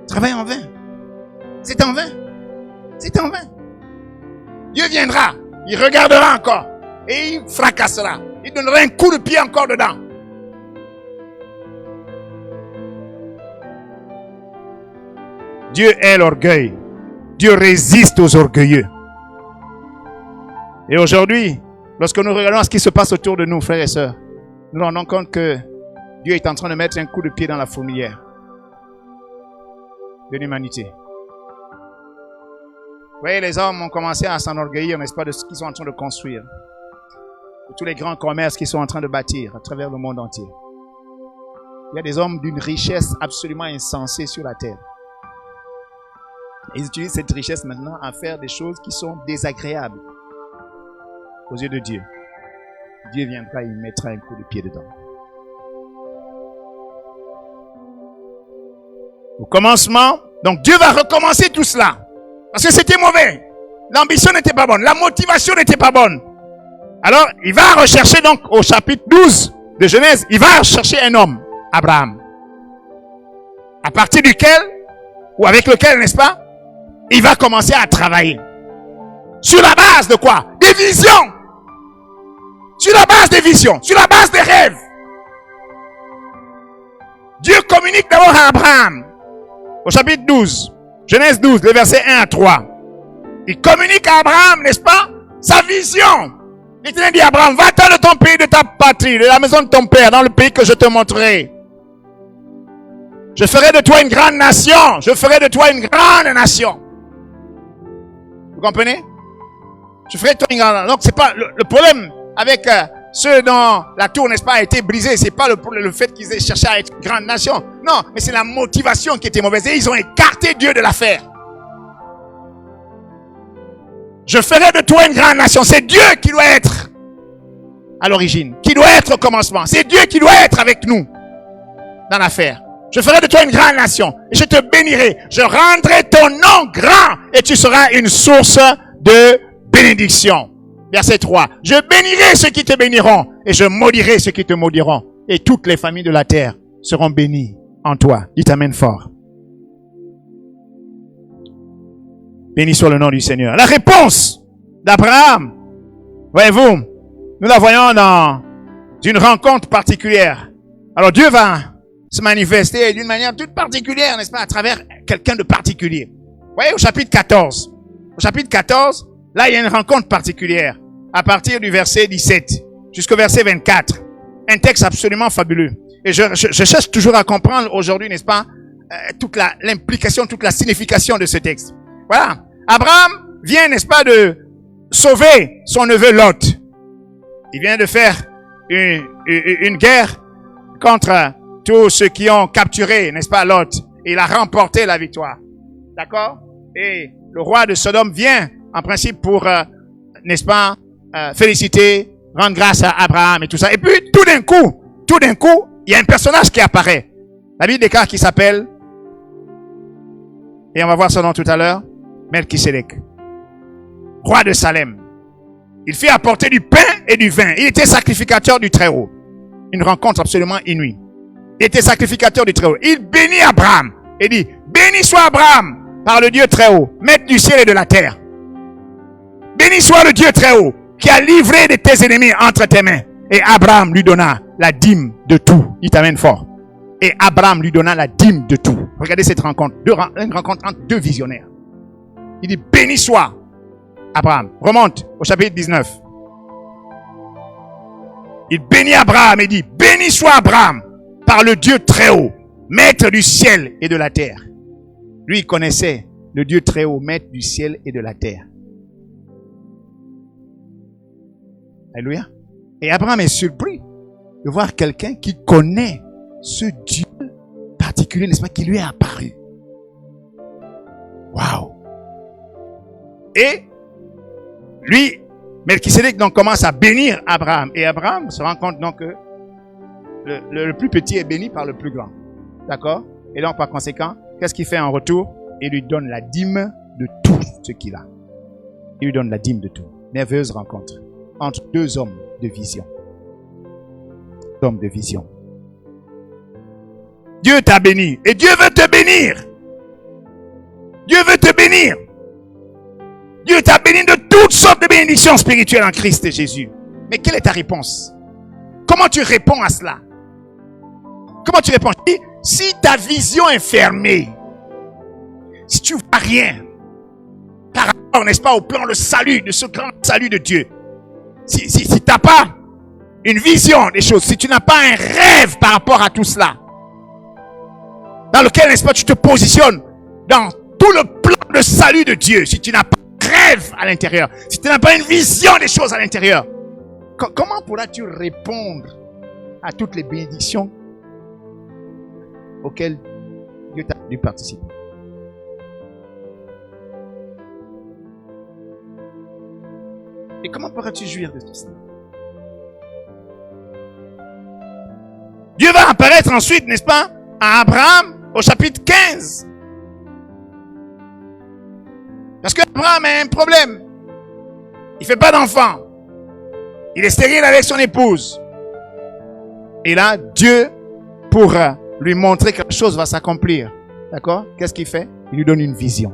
[SPEAKER 2] travaillent en vain. C'est en vain. C'est en vain. Dieu viendra, il regardera encore et il fracassera. Il donnera un coup de pied encore dedans. Dieu est l'orgueil. Dieu résiste aux orgueilleux. Et aujourd'hui, lorsque nous regardons ce qui se passe autour de nous, frères et sœurs, nous nous rendons compte que Dieu est en train de mettre un coup de pied dans la fourmilière de l'humanité. Vous voyez, les hommes ont commencé à s'enorgueillir, n'est-ce pas, de ce qu'ils sont en train de construire. De tous les grands commerces qu'ils sont en train de bâtir à travers le monde entier. Il y a des hommes d'une richesse absolument insensée sur la terre. Ils utilisent cette richesse maintenant à faire des choses qui sont désagréables aux yeux de Dieu. Dieu viendra et il mettra un coup de pied dedans. Au commencement, donc Dieu va recommencer tout cela. Parce que c'était mauvais. L'ambition n'était pas bonne. La motivation n'était pas bonne. Alors, il va rechercher donc au chapitre 12 de Genèse, il va rechercher un homme, Abraham. À partir duquel, ou avec lequel, n'est-ce pas, il va commencer à travailler. Sur la base de quoi? Des visions. Sur la base des visions. Sur la base des rêves. Dieu communique d'abord à Abraham. Au chapitre 12. Genèse 12, le verset 1 à 3. Il communique à Abraham, n'est-ce pas, sa vision. L'Éternel dit à Abraham, va-t'en de ton pays, de ta patrie, de la maison de ton père, dans le pays que je te montrerai. Je ferai de toi une grande nation. Je ferai de toi une grande nation. Vous comprenez? Je ferai de toi une grande nation. Donc c'est pas le problème avec ceux dont la tour, n'est-ce pas, a été brisée. C'est pas le fait qu'ils aient cherché à être une grande nation. Non, mais c'est la motivation qui était mauvaise. Et ils ont écarté Dieu de l'affaire. Je ferai de toi une grande nation. C'est Dieu qui doit être à l'origine, qui doit être au commencement. C'est Dieu qui doit être avec nous dans l'affaire. Je ferai de toi une grande nation. Et je te bénirai. Je rendrai ton nom grand. Et tu seras une source de bénédiction. Verset 3. Je bénirai ceux qui te béniront. Et je maudirai ceux qui te maudiront. Et toutes les familles de la terre seront bénies en toi. Dites amen fort. Béni soit le nom du Seigneur. La réponse d'Abraham, voyez-vous, nous la voyons dans une rencontre particulière. Alors Dieu va se manifester d'une manière toute particulière, n'est-ce pas, à travers quelqu'un de particulier. Vous voyez, au chapitre 14. Au chapitre 14, là, il y a une rencontre particulière. À partir du verset 17 jusqu'au verset 24. Un texte absolument fabuleux. Et je cherche toujours à comprendre aujourd'hui, n'est-ce pas, toute l'implication, toute la signification de ce texte. Voilà. Abraham vient, n'est-ce pas, de sauver son neveu Lot. Il vient de faire une guerre contre tous ceux qui ont capturé, n'est-ce pas, Lot. Et il a remporté la victoire. D'accord? Et le roi de Sodome vient, en principe, pour, n'est-ce pas, féliciter, rendre grâce à Abraham et tout ça. Et puis, tout d'un coup, il y a un personnage qui apparaît. La Bible déclare qu'il s'appelle, et on va voir son nom tout à l'heure, Melchisédek, roi de Salem. Il fit apporter du pain et du vin. Il était sacrificateur du Très-Haut. une rencontre absolument inouïe. Il était sacrificateur du Très-Haut. Il bénit Abraham et dit, béni soit Abraham par le Dieu Très-Haut, maître du ciel et de la terre. Béni soit le Dieu Très-Haut qui a livré de tes ennemis entre tes mains. Et Abraham lui donna la dîme de tout. Il t'amène fort. Et Abraham lui donna la dîme de tout. Regardez cette rencontre. Une rencontre entre deux visionnaires. Il dit, béni soit Abraham. Remonte au chapitre 19. Il bénit Abraham et dit, béni soit Abraham par le Dieu Très-Haut, maître du ciel et de la terre. Lui, il connaissait le Dieu Très-Haut, maître du ciel et de la terre. Alléluia. Et Abraham est surpris de voir quelqu'un qui connaît ce Dieu particulier, n'est-ce pas, qui lui est apparu. Waouh! Et lui, Melchisédek donc commence à bénir Abraham. Et Abraham se rend compte donc que le plus petit est béni par le plus grand. D'accord? Et donc par conséquent, qu'est-ce qu'il fait en retour? Il lui donne la dîme de tout ce qu'il a. Il lui donne la dîme de tout. Merveilleuse rencontre entre deux hommes de vision. Hommes de vision. Dieu t'a béni et Dieu veut te bénir. Dieu veut te bénir. Dieu t'a béni de toutes sortes de bénédictions spirituelles en Christ Jésus. Mais quelle est ta réponse? Comment tu réponds à cela? Comment tu réponds? Si ta vision est fermée, si tu vois rien par rapport, n'est-ce pas, au plan de salut, de ce grand salut de Dieu, si tu n'as pas une vision des choses, si tu n'as pas un rêve par rapport à tout cela, dans lequel, n'est-ce pas, tu te positionnes dans tout le plan de salut de Dieu, si tu n'as pas un rêve à l'intérieur, si tu n'as pas une vision des choses à l'intérieur, comment pourras-tu répondre à toutes les bénédictions auxquelles Dieu t'a dû participer? Et comment pourras-tu jouir de tout cela? Dieu va apparaître ensuite, n'est-ce pas, à Abraham au chapitre 15. Parce qu'Abraham a un problème. Il ne fait pas d'enfant. Il est stérile avec son épouse. Et là, Dieu pourra lui montrer que la chose va s'accomplir. D'accord? Qu'est-ce qu'il fait? Il lui donne une vision.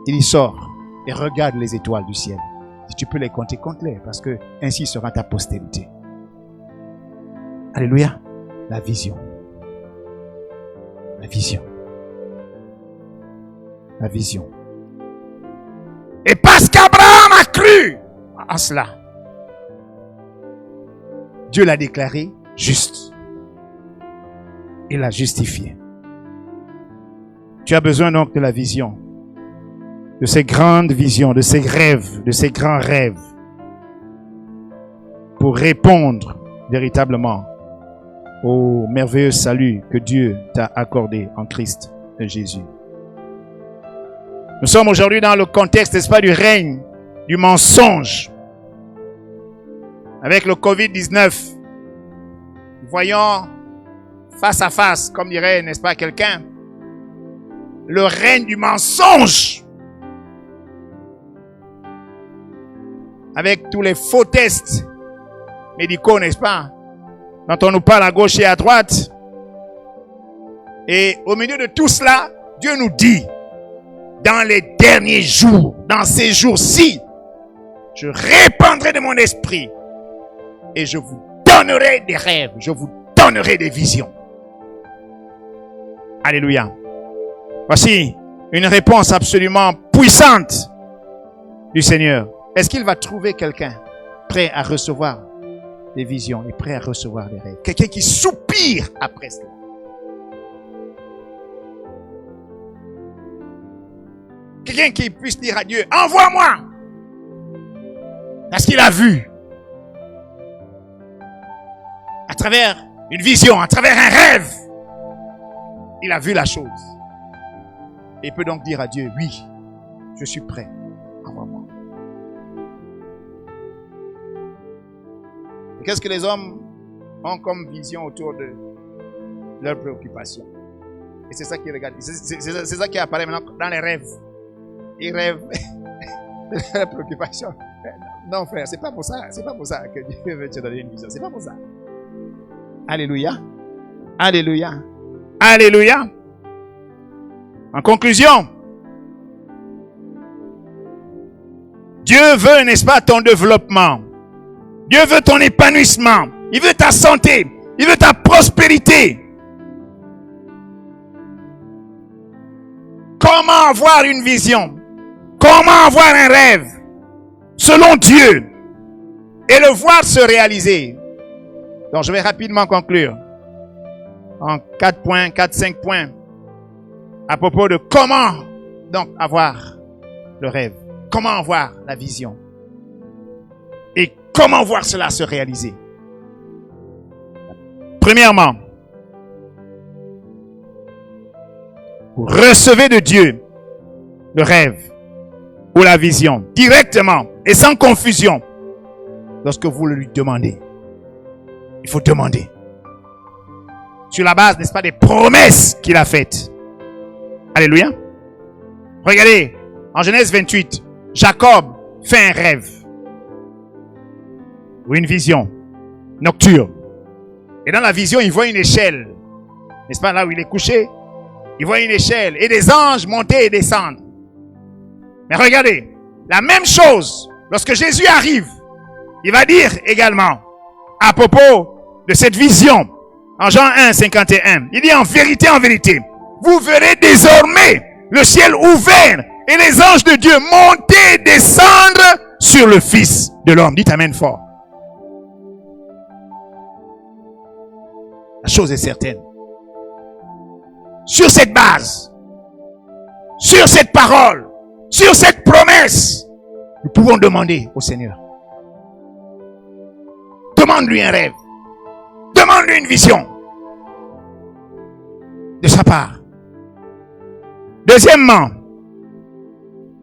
[SPEAKER 2] Il y sort et regarde les étoiles du ciel. Si tu peux les compter, compte-les, parce que ainsi sera ta postérité. Alléluia. La vision. La vision. La vision. Et parce qu'Abraham a cru à cela, Dieu l'a déclaré juste. Il l'a justifié. Tu as besoin donc de la vision, de ces grandes visions, de ces rêves, de ces grands rêves, pour répondre véritablement au merveilleux salut que Dieu t'a accordé en Christ Jésus. Nous sommes aujourd'hui dans le contexte, n'est-ce pas, du règne du mensonge. Avec le Covid-19, voyons face à face, comme dirait, n'est-ce pas, quelqu'un, le règne du mensonge. Avec tous les faux tests médicaux, n'est-ce pas, dont on nous parle à gauche et à droite. Et au milieu de tout cela, Dieu nous dit, dans les derniers jours, dans ces jours-ci, je répandrai de mon esprit et je vous donnerai des rêves, je vous donnerai des visions. Alléluia. Voici une réponse absolument puissante du Seigneur. Est-ce qu'il va trouver quelqu'un prêt à recevoir des visions et prêt à recevoir des rêves? Quelqu'un qui soupire après cela. Quelqu'un qui puisse dire à Dieu, envoie-moi! Parce qu'il a vu. À travers une vision, à travers un rêve. Il a vu la chose. Et il peut donc dire à Dieu, oui, je suis prêt. Envoie-moi. Et qu'est-ce que les hommes ont comme vision autour de leurs préoccupations? Et c'est ça qui regarde. C'est ça qui apparaît maintenant dans les rêves. Ils rêvent de leurs préoccupations. Non, frère, c'est pas pour ça. C'est pas pour ça que Dieu veut te donner une vision. C'est pas pour ça. Alléluia. Alléluia. Alléluia. En conclusion, Dieu veut, n'est-ce pas, ton développement. Dieu veut ton épanouissement. Il veut ta santé. Il veut ta prospérité. Comment avoir une vision? Comment avoir un rêve selon Dieu et le voir se réaliser? Donc, je vais rapidement conclure en 4 points, 4-5 points à propos de comment donc avoir le rêve, comment avoir la vision et comment voir cela se réaliser. Premièrement, vous recevez de Dieu le rêve ou la vision directement et sans confusion lorsque vous le lui demandez. Il faut demander. Sur la base, n'est-ce pas, des promesses qu'il a faites. Alléluia. Regardez, en Genèse 28, Jacob fait un rêve ou une vision nocturne. Et dans la vision, il voit une échelle. N'est-ce pas, là où il est couché? Il voit une échelle et des anges monter et descendre. Mais regardez, la même chose, lorsque Jésus arrive, il va dire également, à propos de cette vision, en Jean 1, 51, il dit en vérité, vous verrez désormais le ciel ouvert et les anges de Dieu monter et descendre sur le Fils de l'homme. Dites amen fort. La chose est certaine. Sur cette base, sur cette parole, sur cette promesse, nous pouvons demander au Seigneur. Demande-lui un rêve. Demande-lui une vision de sa part. Deuxièmement,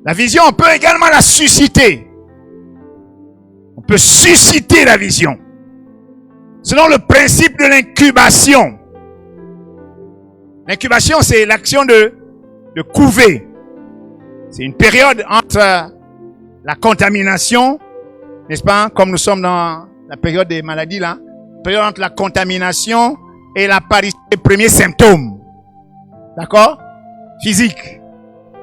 [SPEAKER 2] la vision, on peut également la susciter. On peut susciter la vision selon le principe de l'incubation. L'incubation, c'est l'action de couver. C'est une période entre la contamination, n'est-ce pas, comme nous sommes dans la période des maladies là, période entre la contamination et l'apparition des premiers symptômes. D'accord? Physique.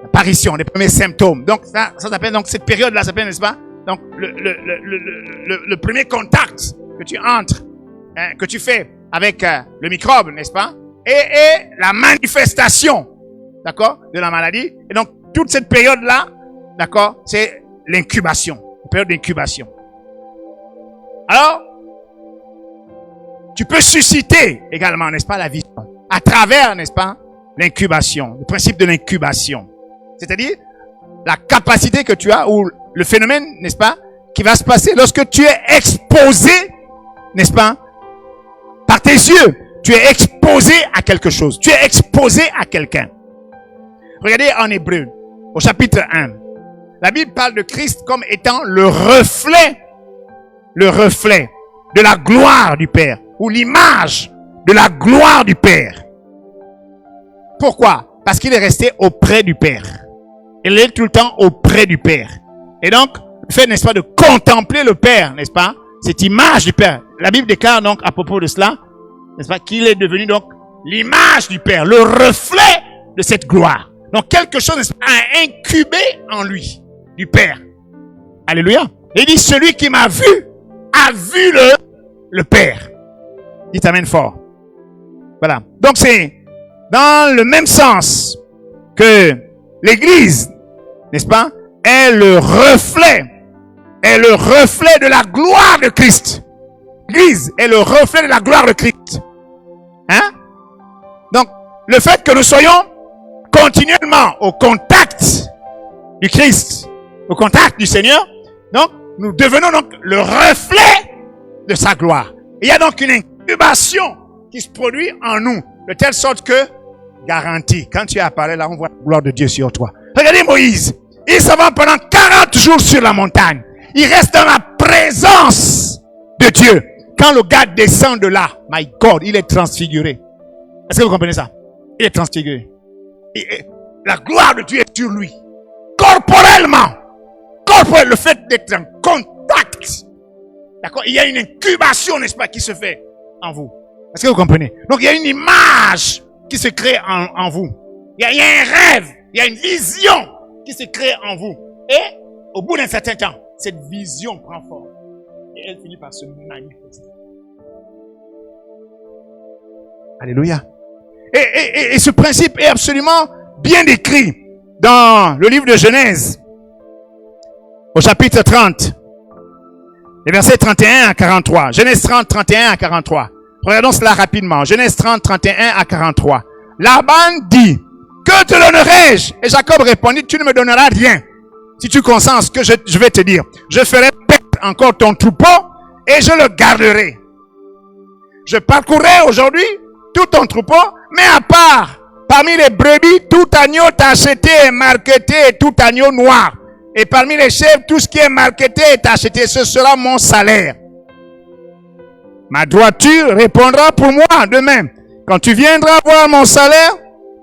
[SPEAKER 2] L'apparition des premiers symptômes. Donc ça s'appelle, donc cette période là s'appelle, n'est-ce pas? Donc le premier contact que tu entres, que tu fais avec le microbe, n'est-ce pas? Et la manifestation, d'accord, de la maladie. Et donc, toute cette période-là, d'accord, c'est l'incubation, la période d'incubation. Alors, tu peux susciter également, n'est-ce pas, la vision, à travers, n'est-ce pas, l'incubation, le principe de l'incubation. C'est-à-dire, la capacité que tu as, ou le phénomène, n'est-ce pas, qui va se passer lorsque tu es exposé, n'est-ce pas, par tes yeux. Tu es exposé à quelque chose. Tu es exposé à quelqu'un. Regardez en Hébreu, au chapitre 1. La Bible parle de Christ comme étant le reflet de la gloire du Père, ou l'image de la gloire du Père. Pourquoi? Parce qu'il est resté auprès du Père. Il est tout le temps auprès du Père. Et donc, le fait, n'est-ce pas, de contempler le Père, n'est-ce pas, cette image du Père. La Bible déclare donc à propos de cela, n'est-ce pas, qu'il est devenu donc l'image du Père, le reflet de cette gloire. Donc quelque chose, n'est-ce pas, a incubé en lui, du Père. Alléluia. Il dit, celui qui m'a vu, a vu le Père. Dites amen fort. Voilà. Donc c'est dans le même sens que l'Église, n'est-ce pas, est le reflet de la gloire de Christ. L'Église est le reflet de la gloire de Christ. Hein? Donc, le fait que nous soyons continuellement au contact du Christ, au contact du Seigneur, donc, nous devenons donc le reflet de sa gloire. Il y a donc une incubation qui se produit en nous, de telle sorte que, garantie, quand tu apparais là, on voit la gloire de Dieu sur toi. Regardez Moïse, il s'en va pendant 40 jours sur la montagne. Il reste dans la présence de Dieu. Quand le gars descend de là, my God, il est transfiguré. Est-ce que vous comprenez ça? Il est transfiguré. La gloire de Dieu est sur lui. Corporellement. Le fait d'être en D'accord? Il y a une incubation, n'est-ce pas, qui se fait en vous. Est-ce que vous comprenez? Donc, il y a une image qui se crée en vous. Il y a un rêve, il y a une vision qui se crée en vous. Et, au bout d'un certain temps, cette vision prend forme. Et elle finit par se manifester. Alléluia. Et ce principe est absolument bien décrit dans le livre de Genèse, au chapitre 30, les versets 31 à 43. Genèse 30, 31 à 43. Regardons cela rapidement. Genèse 30, 31 à 43. Laban dit, que te donnerai-je? Et Jacob répondit, tu ne me donneras rien. Si tu consens ce que je vais te dire, je ferai perdre encore ton troupeau et je le garderai. Je parcourrai aujourd'hui tout ton troupeau, mais à part, parmi les brebis, tout agneau tacheté et marqueté et tout agneau noir. Et parmi les chèvres, tout ce qui est marqueté et tacheté, ce sera mon salaire. Ma droiture répondra pour moi demain. Quand tu viendras voir mon salaire,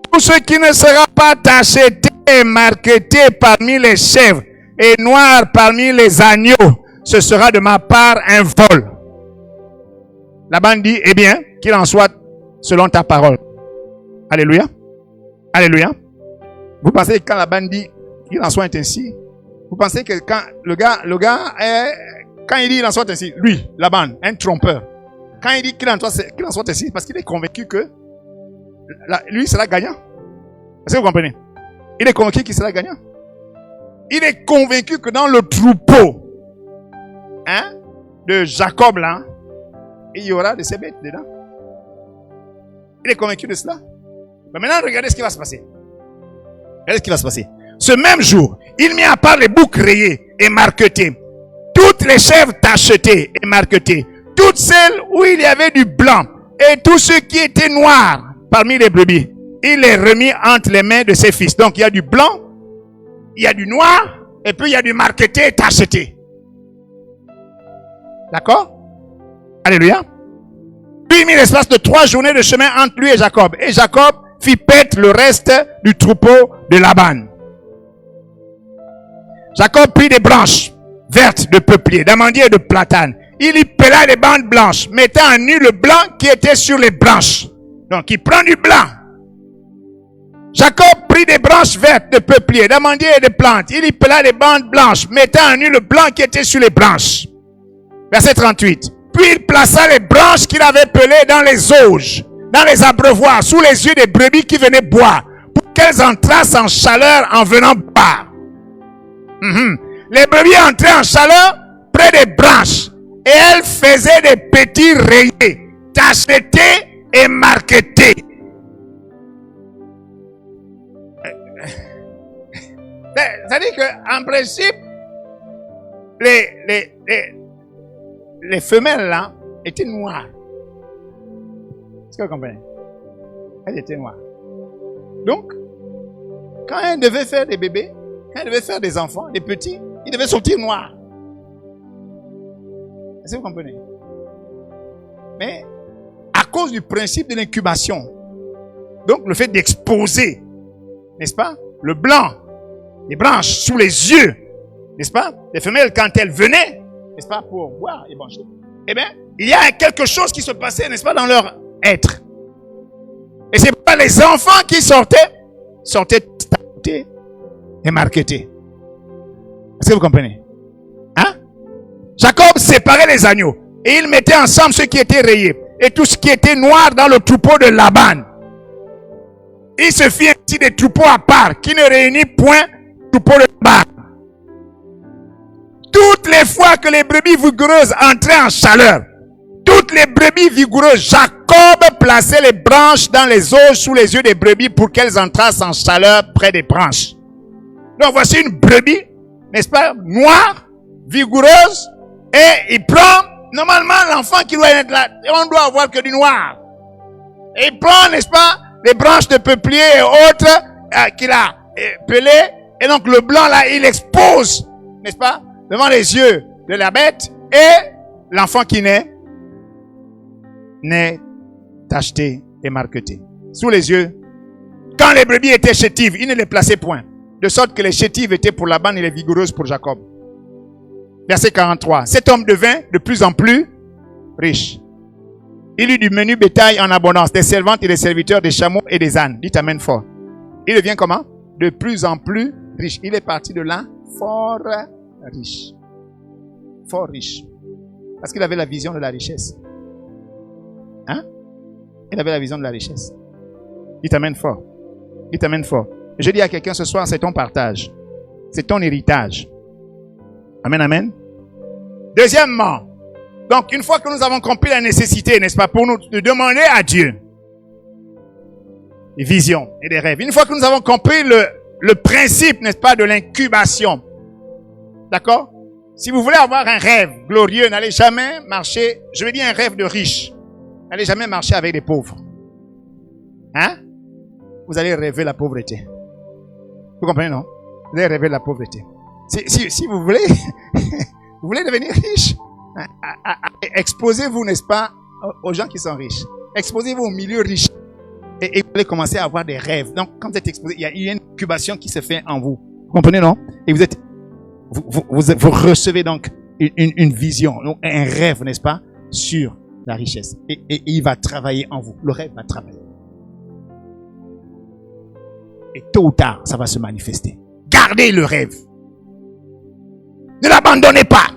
[SPEAKER 2] tout ce qui ne sera pas tacheté et marqueté parmi les chèvres et noir parmi les agneaux, ce sera de ma part un vol. Laban dit, eh bien, qu'il en soit selon ta parole. Alléluia. Alléluia. Vous pensez que quand Laban dit qu'il en soit ainsi, vous pensez que quand le gars quand il dit qu'il en soit ainsi, lui, Laban, un trompeur, quand il dit qu'il en soit ainsi, parce qu'il est convaincu que lui sera gagnant. Est-ce que vous comprenez? Il est convaincu qu'il sera gagnant. Il est convaincu que dans le troupeau de Jacob là, il y aura de ces bêtes dedans. Il est convaincu de cela. Mais maintenant, regardez ce qui va se passer. Regardez ce qui va se passer. Ce même jour, il mit à part les boucs rayés et marquetés, toutes les chèvres tachetées et marquetées, toutes celles où il y avait du blanc, et tous ceux qui étaient noirs parmi les brebis. Il les remit entre les mains de ses fils. Donc, il y a du blanc, il y a du noir, et puis il y a du marqueté et tacheté. D'accord? Alléluia. Puis il mit l'espace de 3 journées de chemin entre lui et Jacob. Et Jacob fit paître le reste du troupeau de Laban. Jacob prit des branches vertes de peuplier, d'amandier et de platane. Il y pela les bandes blanches, mettant à nu le blanc qui était sur les branches. Donc il prend du blanc. Jacob prit des branches vertes de peuplier, d'amandier et de plantes. Il y pela les bandes blanches, mettant à nu le blanc qui était sur les branches. Verset 38. Puis il plaça les branches qu'il avait pelées dans les auges, dans les abreuvoirs, sous les yeux des brebis qui venaient boire, pour qu'elles entrassent en chaleur en venant boire. Les brebis entraient en chaleur près des branches, et elles faisaient des petits rayés, tachetés et marquetés. C'est-à-dire qu'en principe, les femelles là étaient noires. Est-ce que vous comprenez? Elles étaient noires. Donc, quand elles devaient faire des bébés, quand elles devaient faire des enfants, des petits, ils devaient sortir noirs. Est-ce que vous comprenez? Mais, à cause du principe de l'incubation, donc le fait d'exposer, n'est-ce pas, le blanc, les branches sous les yeux, n'est-ce pas, les femelles quand elles venaient, n'est-ce pas, pour boire et manger, eh bien, il y a quelque chose qui se passait, n'est-ce pas, dans leur être. Et c'est pas les enfants qui sortaient tachetés et marquetés. Est-ce que vous comprenez? Hein? Jacob séparait les agneaux et il mettait ensemble ceux qui étaient rayés et tout ce qui était noir dans le troupeau de Laban. Il se fit ainsi des troupeaux à part qui ne réunit point le troupeau de Laban. Toutes les fois que les brebis vigoureuses entraient en chaleur, toutes les brebis vigoureuses, Jacob plaçait les branches dans les eaux sous les yeux des brebis pour qu'elles entrassent en chaleur près des branches. Donc voici une brebis, n'est-ce pas, noire, vigoureuse, et il prend, normalement l'enfant qui doit être là, on doit avoir que du noir. Et il prend, n'est-ce pas, les branches de peuplier et autres qu'il a pelées, et donc le blanc là, il expose, n'est-ce pas, devant les yeux de la bête, et l'enfant qui naît tacheté et marqueté. Sous les yeux. Quand les brebis étaient chétives, il ne les plaçait point. De sorte que les chétives étaient pour Laban et les vigoureuses pour Jacob. Verset 43. Cet homme devint de plus en plus riche. Il eut du menu bétail en abondance, des servantes et des serviteurs, des chameaux et des ânes. Dites amen fort. Il devient comment? De plus en plus riche. Il est parti de là fort riche. Fort riche. Parce qu'il avait la vision de la richesse. Hein? Il avait la vision de la richesse. Dites amen fort. Dites amen fort. Je dis à quelqu'un ce soir, c'est ton partage. C'est ton héritage. Amen, amen. Deuxièmement, donc une fois que nous avons compris la nécessité, n'est-ce pas, pour nous de demander à Dieu des visions et des rêves. Une fois que nous avons compris le principe, n'est-ce pas, de l'incubation. D'accord? Si vous voulez avoir un rêve glorieux, n'allez jamais marcher, je vais dire un rêve de riche. N'allez jamais marcher avec des pauvres. Hein? Vous allez rêver la pauvreté. Vous comprenez, non? Vous allez rêver la pauvreté. Si vous voulez, vous voulez devenir riche, exposez-vous, n'est-ce pas, aux gens qui sont riches. Exposez-vous au milieu riche. Et vous allez commencer à avoir des rêves. Donc, quand vous êtes exposé, il y a une incubation qui se fait en vous. Vous comprenez, non? Et vous recevez donc une vision, un rêve, n'est-ce pas, sur la richesse. Et il va travailler en vous. Le rêve va travailler. Et tôt ou tard, ça va se manifester. Gardez le rêve. Ne l'abandonnez pas.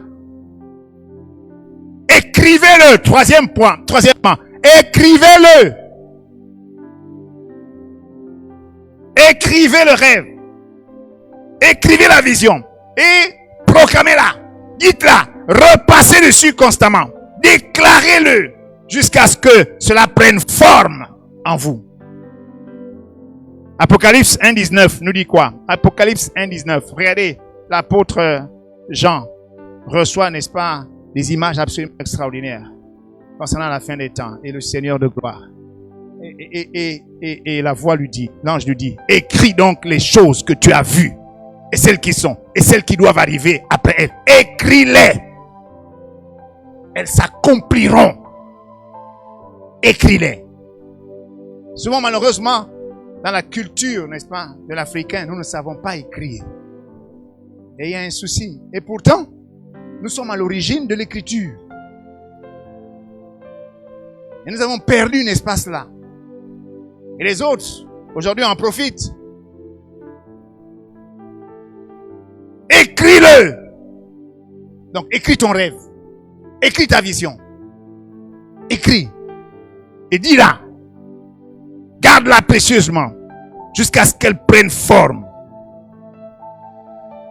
[SPEAKER 2] Écrivez-le. Troisième point. Troisièmement, écrivez-le. Écrivez le rêve. Écrivez la vision. Et proclamez-la. Dites-la. Repassez dessus constamment. Déclarez-le jusqu'à ce que cela prenne forme en vous. Apocalypse 1.19 nous dit quoi? Apocalypse 1.19. Regardez, l'apôtre Jean reçoit, n'est-ce pas, des images absolument extraordinaires concernant la fin des temps et le Seigneur de gloire. Et la voix lui dit, l'ange lui dit, écris donc les choses que tu as vues et celles qui sont et celles qui doivent arriver après elles. Écris-les. Elles s'accompliront. Écris-les. Souvent, malheureusement, dans la culture, n'est-ce pas, de l'Africain, nous ne savons pas écrire. Et il y a un souci. Et pourtant, nous sommes à l'origine de l'écriture. Et nous avons perdu, n'est-ce pas, cela. Et les autres, aujourd'hui, en profitent. Écris-le. Donc, écris ton rêve. Écris ta vision. Écris. Et dis-la. Garde-la précieusement jusqu'à ce qu'elle prenne forme.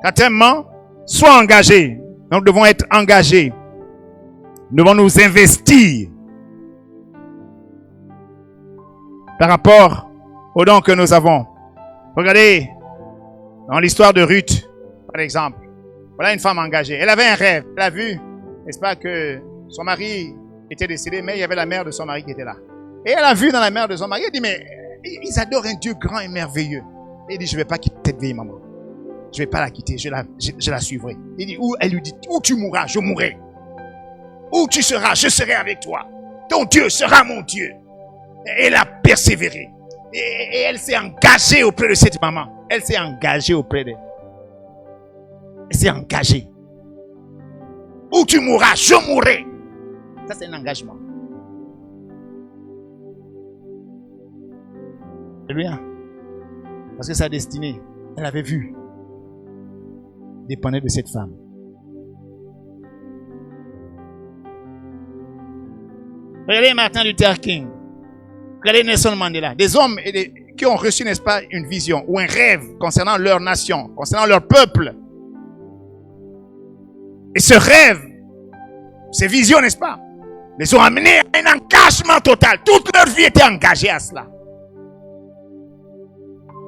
[SPEAKER 2] Quatrièmement, sois engagé. Nous devons être engagés. Nous devons nous investir par rapport aux dons que nous avons. Regardez, dans l'histoire de Ruth, par exemple, voilà une femme engagée. Elle avait un rêve. Elle a vu, n'est-ce pas, que son mari était décédé, mais il y avait la mère de son mari qui était là. Et elle a vu dans la mère de son mari, elle dit, mais ils adorent un Dieu grand et merveilleux. Et il dit, je ne vais pas quitter cette vieille maman. Je ne vais pas la quitter, je la suivrai. Il dit, elle lui dit, où tu mourras, je mourrai. Où tu seras, je serai avec toi. Ton Dieu sera mon Dieu. Et elle a persévéré. Et elle s'est engagée auprès de cette maman. Elle s'est engagée auprès d'elle. Elle s'est engagée. Où tu mourras, je mourrai. Ça, c'est un engagement. Alléluia. Parce que sa destinée, elle avait vu, dépendait de cette femme. Regardez Martin Luther King. Regardez Nelson Mandela. Des hommes qui ont reçu, n'est-ce pas, une vision ou un rêve concernant leur nation, concernant leur peuple. Et ce rêve, ces visions, n'est-ce pas, les ont amenés à un engagement total. Toute leur vie était engagée à cela.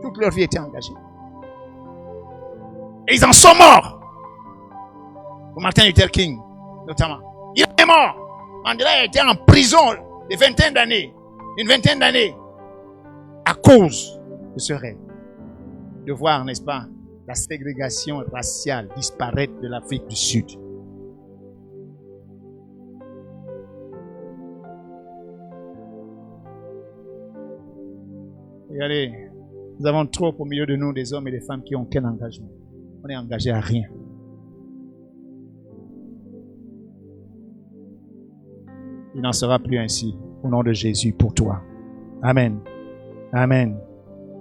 [SPEAKER 2] Toute leur vie était engagée. Et ils en sont morts. Pour Martin Luther King, notamment. Il est mort. Mandela a été en prison une vingtaine d'années à cause de ce rêve. De voir, n'est-ce pas, la ségrégation raciale disparaître de l'Afrique du Sud. Regardez, nous avons trop au milieu de nous des hommes et des femmes qui n'ont aucun engagement. On est engagé à rien. Il n'en sera plus ainsi. Au nom de Jésus pour toi. Amen. Amen.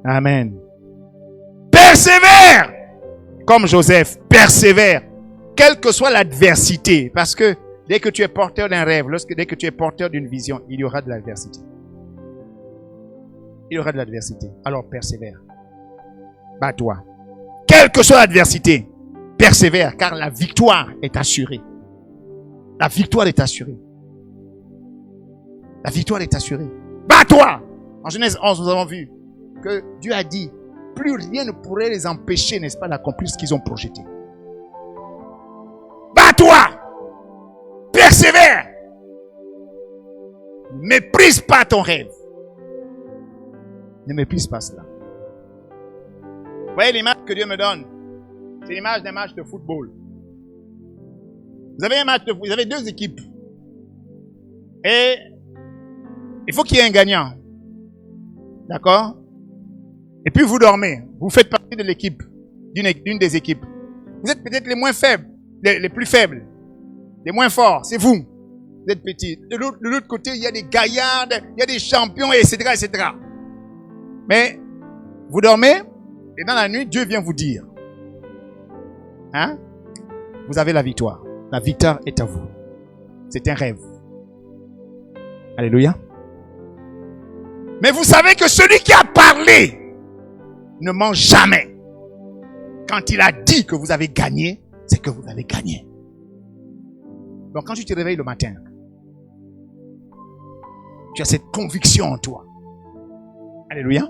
[SPEAKER 2] Amen. Persévère! Comme Joseph, persévère. Quelle que soit l'adversité. Parce que dès que tu es porteur d'un rêve, dès que tu es porteur d'une vision, il y aura de l'adversité. Il y aura de l'adversité. Alors persévère. Bats-toi. Quelle que soit l'adversité, persévère, car la victoire est assurée. La victoire est assurée. La victoire est assurée. Bats-toi! En Genèse 11, nous avons vu que Dieu a dit, plus rien ne pourrait les empêcher, n'est-ce pas, d'accomplir ce qu'ils ont projeté. Bats-toi! Persévère! Ne méprise pas ton rêve. Ne méprise pas cela. Vous voyez l'image que Dieu me donne? C'est l'image d'un match de football. Vous avez deux équipes. Et il faut qu'il y ait un gagnant. D'accord? Et puis vous dormez. Vous faites partie de l'équipe, d'une des équipes. Vous êtes peut-être les moins faibles, les plus faibles, les moins forts. C'est vous. Vous êtes petits. De l'autre côté, il y a des gaillards, il y a des champions, etc., etc. Mais vous dormez, et dans la nuit, Dieu vient vous dire, hein? Vous avez la victoire. La victoire est à vous. C'est un rêve. Alléluia. Mais vous savez que celui qui a parlé ne ment jamais. Quand il a dit que vous avez gagné, c'est que vous avez gagné. Donc quand tu te réveilles le matin, tu as cette conviction en toi. Alléluia.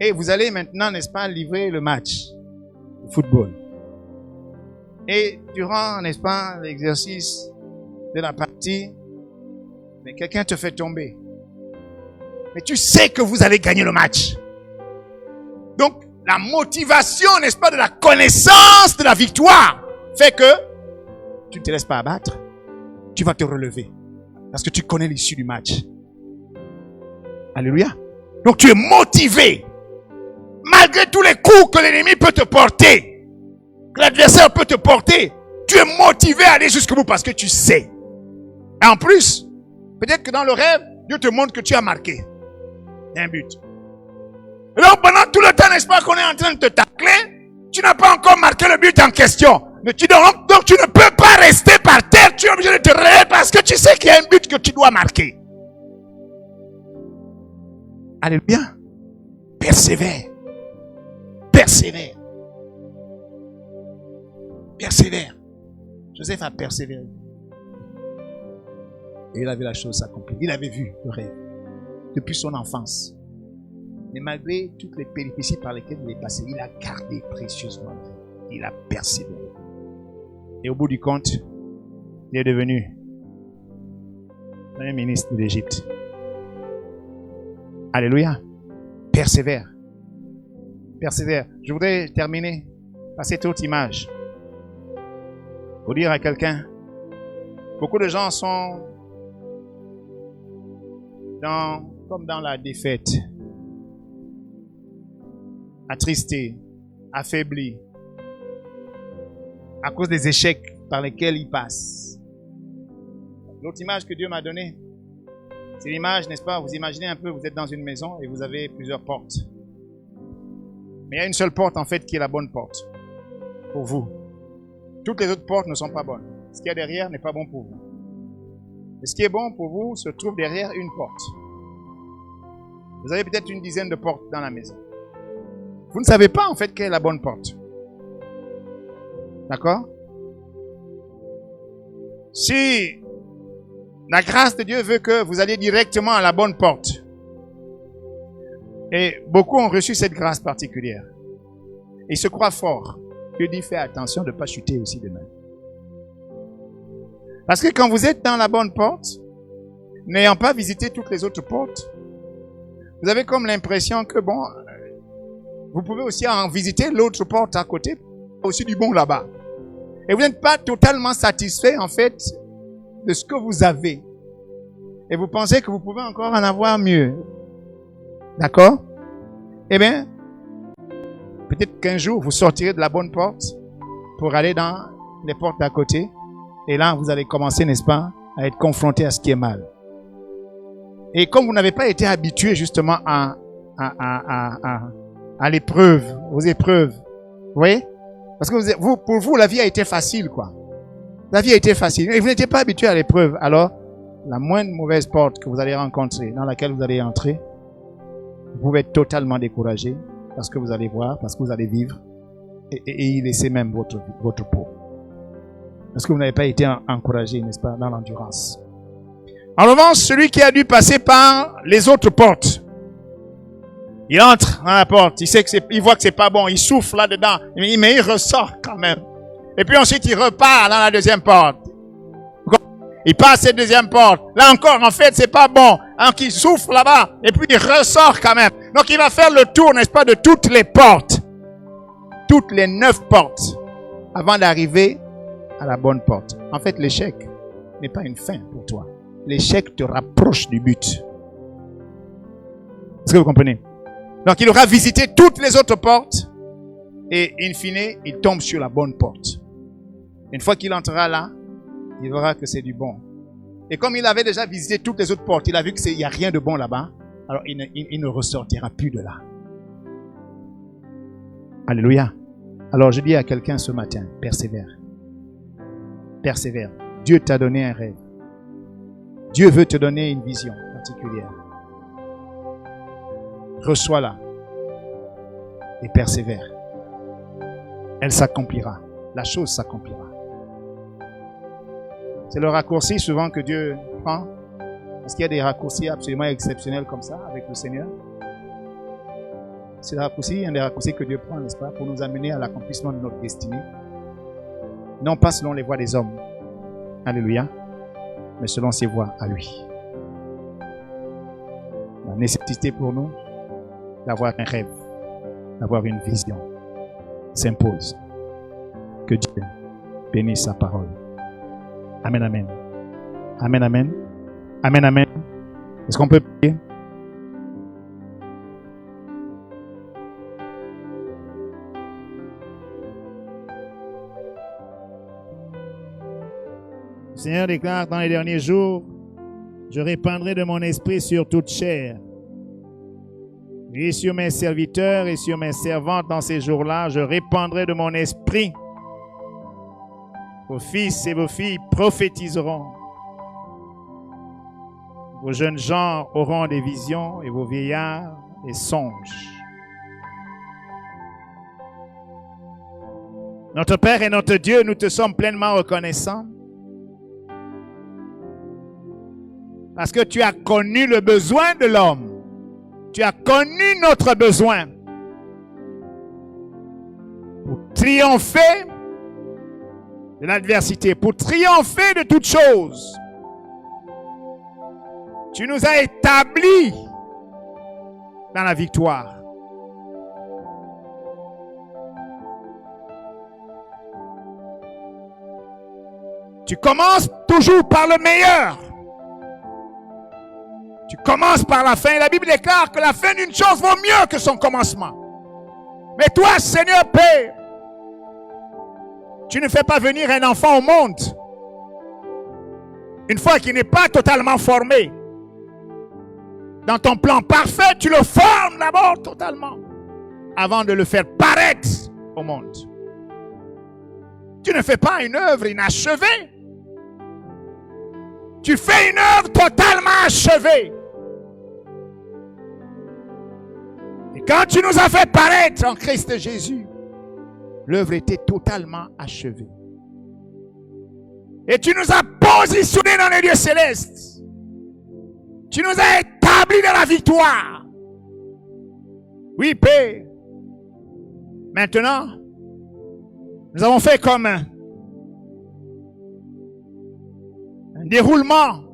[SPEAKER 2] Et vous allez maintenant, n'est-ce pas, livrer le match de football. Et durant, n'est-ce pas, l'exercice de la partie, mais quelqu'un te fait tomber. Mais tu sais que vous allez gagner le match. Donc, la motivation, n'est-ce pas, de la connaissance de la victoire fait que tu ne te laisses pas abattre. Tu vas te relever. Parce que tu connais l'issue du match. Alléluia. Donc, tu es motivé. Malgré tous les coups que l'ennemi peut te porter, que l'adversaire peut te porter, tu es motivé à aller jusqu'au bout parce que tu sais. Et en plus, peut-être que dans le rêve, Dieu te montre que tu as marqué. Il y a un but. Et donc pendant tout le temps, n'est-ce pas, qu'on est en train de te tacler, tu n'as pas encore marqué le but en question. Mais donc tu ne peux pas rester par terre, tu es obligé de te réveiller parce que tu sais qu'il y a un but que tu dois marquer. Alléluia. Persévère. Persévère. Persévère. Joseph a persévéré. Et il avait la chose accomplie. Il avait vu le rêve depuis son enfance. Mais malgré toutes les péripéties par lesquelles il est passé, il a gardé précieusement le rêve. Il a persévéré. Et au bout du compte, il est devenu premier ministre de l'Égypte. Alléluia. Persévère. Persévère. Je voudrais terminer par cette autre image. Pour dire à quelqu'un, beaucoup de gens sont comme dans la défaite, attristés, affaiblis, à cause des échecs par lesquels ils passent. L'autre image que Dieu m'a donnée, c'est l'image, n'est-ce pas? Vous imaginez un peu, vous êtes dans une maison et vous avez plusieurs portes. Mais il y a une seule porte en fait qui est la bonne porte pour vous. Toutes les autres portes ne sont pas bonnes. Ce qu'il y a derrière n'est pas bon pour vous. Et ce qui est bon pour vous se trouve derrière une porte. Vous avez peut-être une dizaine de portes dans la maison. Vous ne savez pas en fait quelle est la bonne porte. D'accord? Si la grâce de Dieu veut que vous alliez directement à la bonne porte, et beaucoup ont reçu cette grâce particulière, ils se croient forts. Dieu dit, fais attention de ne pas chuter aussi demain. Parce que quand vous êtes dans la bonne porte, n'ayant pas visité toutes les autres portes, vous avez comme l'impression que bon, vous pouvez aussi en visiter l'autre porte à côté, aussi du bon là-bas. Et vous n'êtes pas totalement satisfait en fait de ce que vous avez. Et vous pensez que vous pouvez encore en avoir mieux. D'accord? Eh bien, peut-être qu'un jour, vous sortirez de la bonne porte pour aller dans les portes d'à côté. Et là, vous allez commencer, n'est-ce pas, à être confronté à ce qui est mal. Et comme vous n'avez pas été habitué justement à l'épreuve, aux épreuves, vous voyez? Parce que pour vous, la vie a été facile, quoi. La vie a été facile. Et vous n'étiez pas habitué à l'épreuve. Alors, la moindre mauvaise porte que vous allez rencontrer, dans laquelle vous allez entrer, vous pouvez être totalement découragé parce que vous allez voir, parce que vous allez vivre et y laisser même votre peau. Parce que vous n'avez pas été encouragé, n'est-ce pas, dans l'endurance. En revanche, celui qui a dû passer par les autres portes, il entre dans la porte, il voit que c'est pas bon, il souffle là-dedans, mais il ressort quand même. Et puis ensuite, il repart dans la deuxième porte. Il passe cette deuxième porte. Là encore, en fait, c'est pas bon. Donc, il souffle là-bas, et puis il ressort quand même. Donc, il va faire le tour, n'est-ce pas, de toutes les portes. Toutes les 9 portes. Avant d'arriver à la bonne porte. En fait, l'échec n'est pas une fin pour toi. L'échec te rapproche du but. Est-ce que vous comprenez? Donc, il aura visité toutes les autres portes et, in fine, il tombe sur la bonne porte. Une fois qu'il entrera là, il verra que c'est du bon. Et comme il avait déjà visité toutes les autres portes, il a vu qu'il n'y a rien de bon là-bas, alors il ne ressortira plus de là. Alléluia. Alors, je dis à quelqu'un ce matin, persévère. Persévère. Dieu t'a donné un rêve. Dieu veut te donner une vision particulière. Reçois-la et persévère. Elle s'accomplira. La chose s'accomplira. C'est le raccourci souvent que Dieu prend. Est-ce qu'il y a des raccourcis absolument exceptionnels comme ça avec le Seigneur? C'est un des raccourcis que Dieu prend, n'est-ce pas, pour nous amener à l'accomplissement de notre destinée. Non pas selon les voies des hommes. Alléluia. Mais selon ses voies à lui. La nécessité pour nous d'avoir un rêve, d'avoir une vision, s'impose. Que Dieu bénisse sa parole. Amen, amen. Amen, amen. Amen, amen. Est-ce qu'on peut prier?
[SPEAKER 1] Le Seigneur déclare dans les derniers jours, je répandrai de mon esprit sur toute chair. Et sur mes serviteurs et sur mes servantes dans ces jours-là, je répandrai de mon esprit. Vos fils et vos filles prophétiseront. Vos jeunes gens auront des visions et vos vieillards des songes. Notre Père et notre Dieu, nous te sommes pleinement reconnaissants parce que tu as connu le besoin de l'homme. Tu as connu notre besoin pour triompher de l'adversité, pour triompher de toutes choses. Tu nous as établis dans la victoire. Tu commences toujours par le meilleur. Tu commences par la fin. La Bible déclare que la fin d'une chose vaut mieux que son commencement. Mais toi, Seigneur Père, tu ne fais pas venir un enfant au monde une fois qu'il n'est pas totalement formé. Dans ton plan parfait, tu le formes d'abord totalement avant de le faire paraître au monde. Tu ne fais pas une œuvre inachevée. Tu fais une œuvre totalement achevée. Et quand tu nous as fait paraître en Christ Jésus, l'œuvre était totalement achevée. Et tu nous as positionnés dans les lieux célestes. Tu nous as établis dans la victoire. Oui, Père. Maintenant, nous avons fait comme un déroulement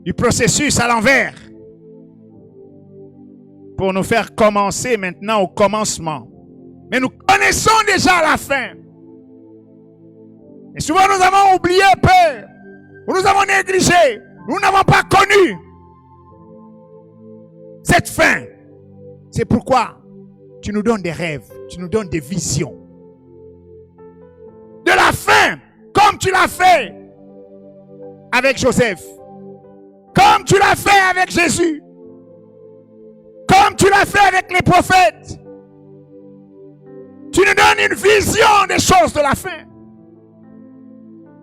[SPEAKER 1] du processus à l'envers pour nous faire commencer maintenant au commencement. Mais nous connaissons déjà la fin. Et souvent nous avons oublié, Père, ou nous avons négligé, nous n'avons pas connu cette fin. C'est pourquoi tu nous donnes des rêves, tu nous donnes des visions. De la fin, comme tu l'as fait
[SPEAKER 2] avec Joseph, comme tu l'as fait avec Jésus, comme tu l'as fait avec les prophètes. Tu nous donnes une vision des choses de la fin.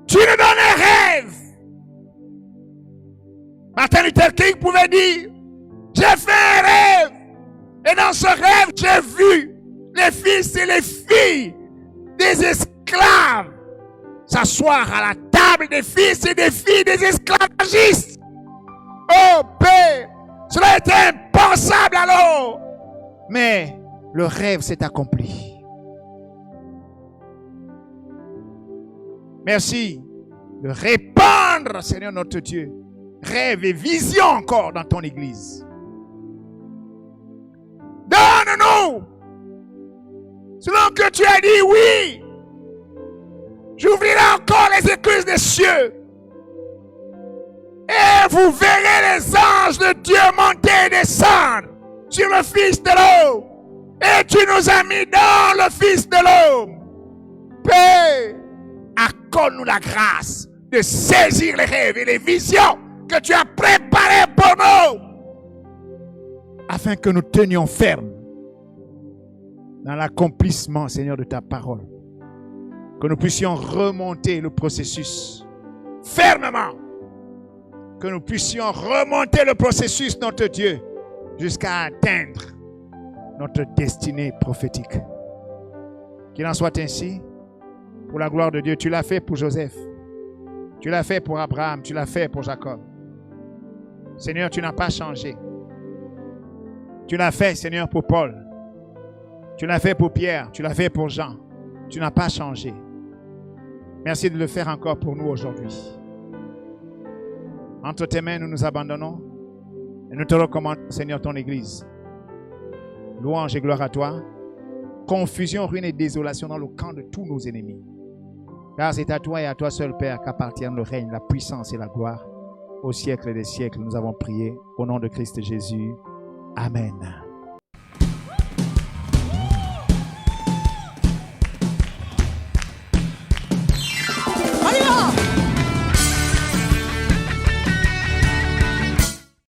[SPEAKER 2] Tu nous donnes un rêve. Martin Luther King pouvait dire, j'ai fait un rêve. Et dans ce rêve, j'ai vu les fils et les filles des esclaves s'asseoir à la table des fils et des filles des esclavagistes. Oh Père, cela était impensable alors. Mais le rêve s'est accompli. Merci de répandre, Seigneur notre Dieu, rêve et vision encore dans ton Église. Donne-nous, selon que tu as dit oui, j'ouvrirai encore les écluses des cieux. Et vous verrez les anges de Dieu monter et descendre sur le Fils de l'homme. Et tu nous as mis dans le Fils de l'homme. Père, accorde-nous la grâce de saisir les rêves et les visions que tu as préparées pour nous, afin que nous tenions ferme dans l'accomplissement, Seigneur, de ta parole. Que nous puissions remonter le processus fermement. Que nous puissions remonter le processus, notre Dieu, jusqu'à atteindre notre destinée prophétique. Qu'il en soit ainsi, pour la gloire de Dieu. Tu l'as fait pour Joseph. Tu l'as fait pour Abraham. Tu l'as fait pour Jacob. Seigneur, tu n'as pas changé. Tu l'as fait, Seigneur, pour Paul. Tu l'as fait pour Pierre. Tu l'as fait pour Jean. Tu n'as pas changé. Merci de le faire encore pour nous aujourd'hui. Entre tes mains, nous nous abandonnons et nous te recommandons, Seigneur, ton Église. Louange et gloire à toi. Confusion, ruine et désolation dans le camp de tous nos ennemis. Car c'est à toi et à toi seul, Père, qu'appartiennent le règne, la puissance et la gloire. Au siècle des siècles, nous avons prié. Au nom de Christ Jésus. Amen.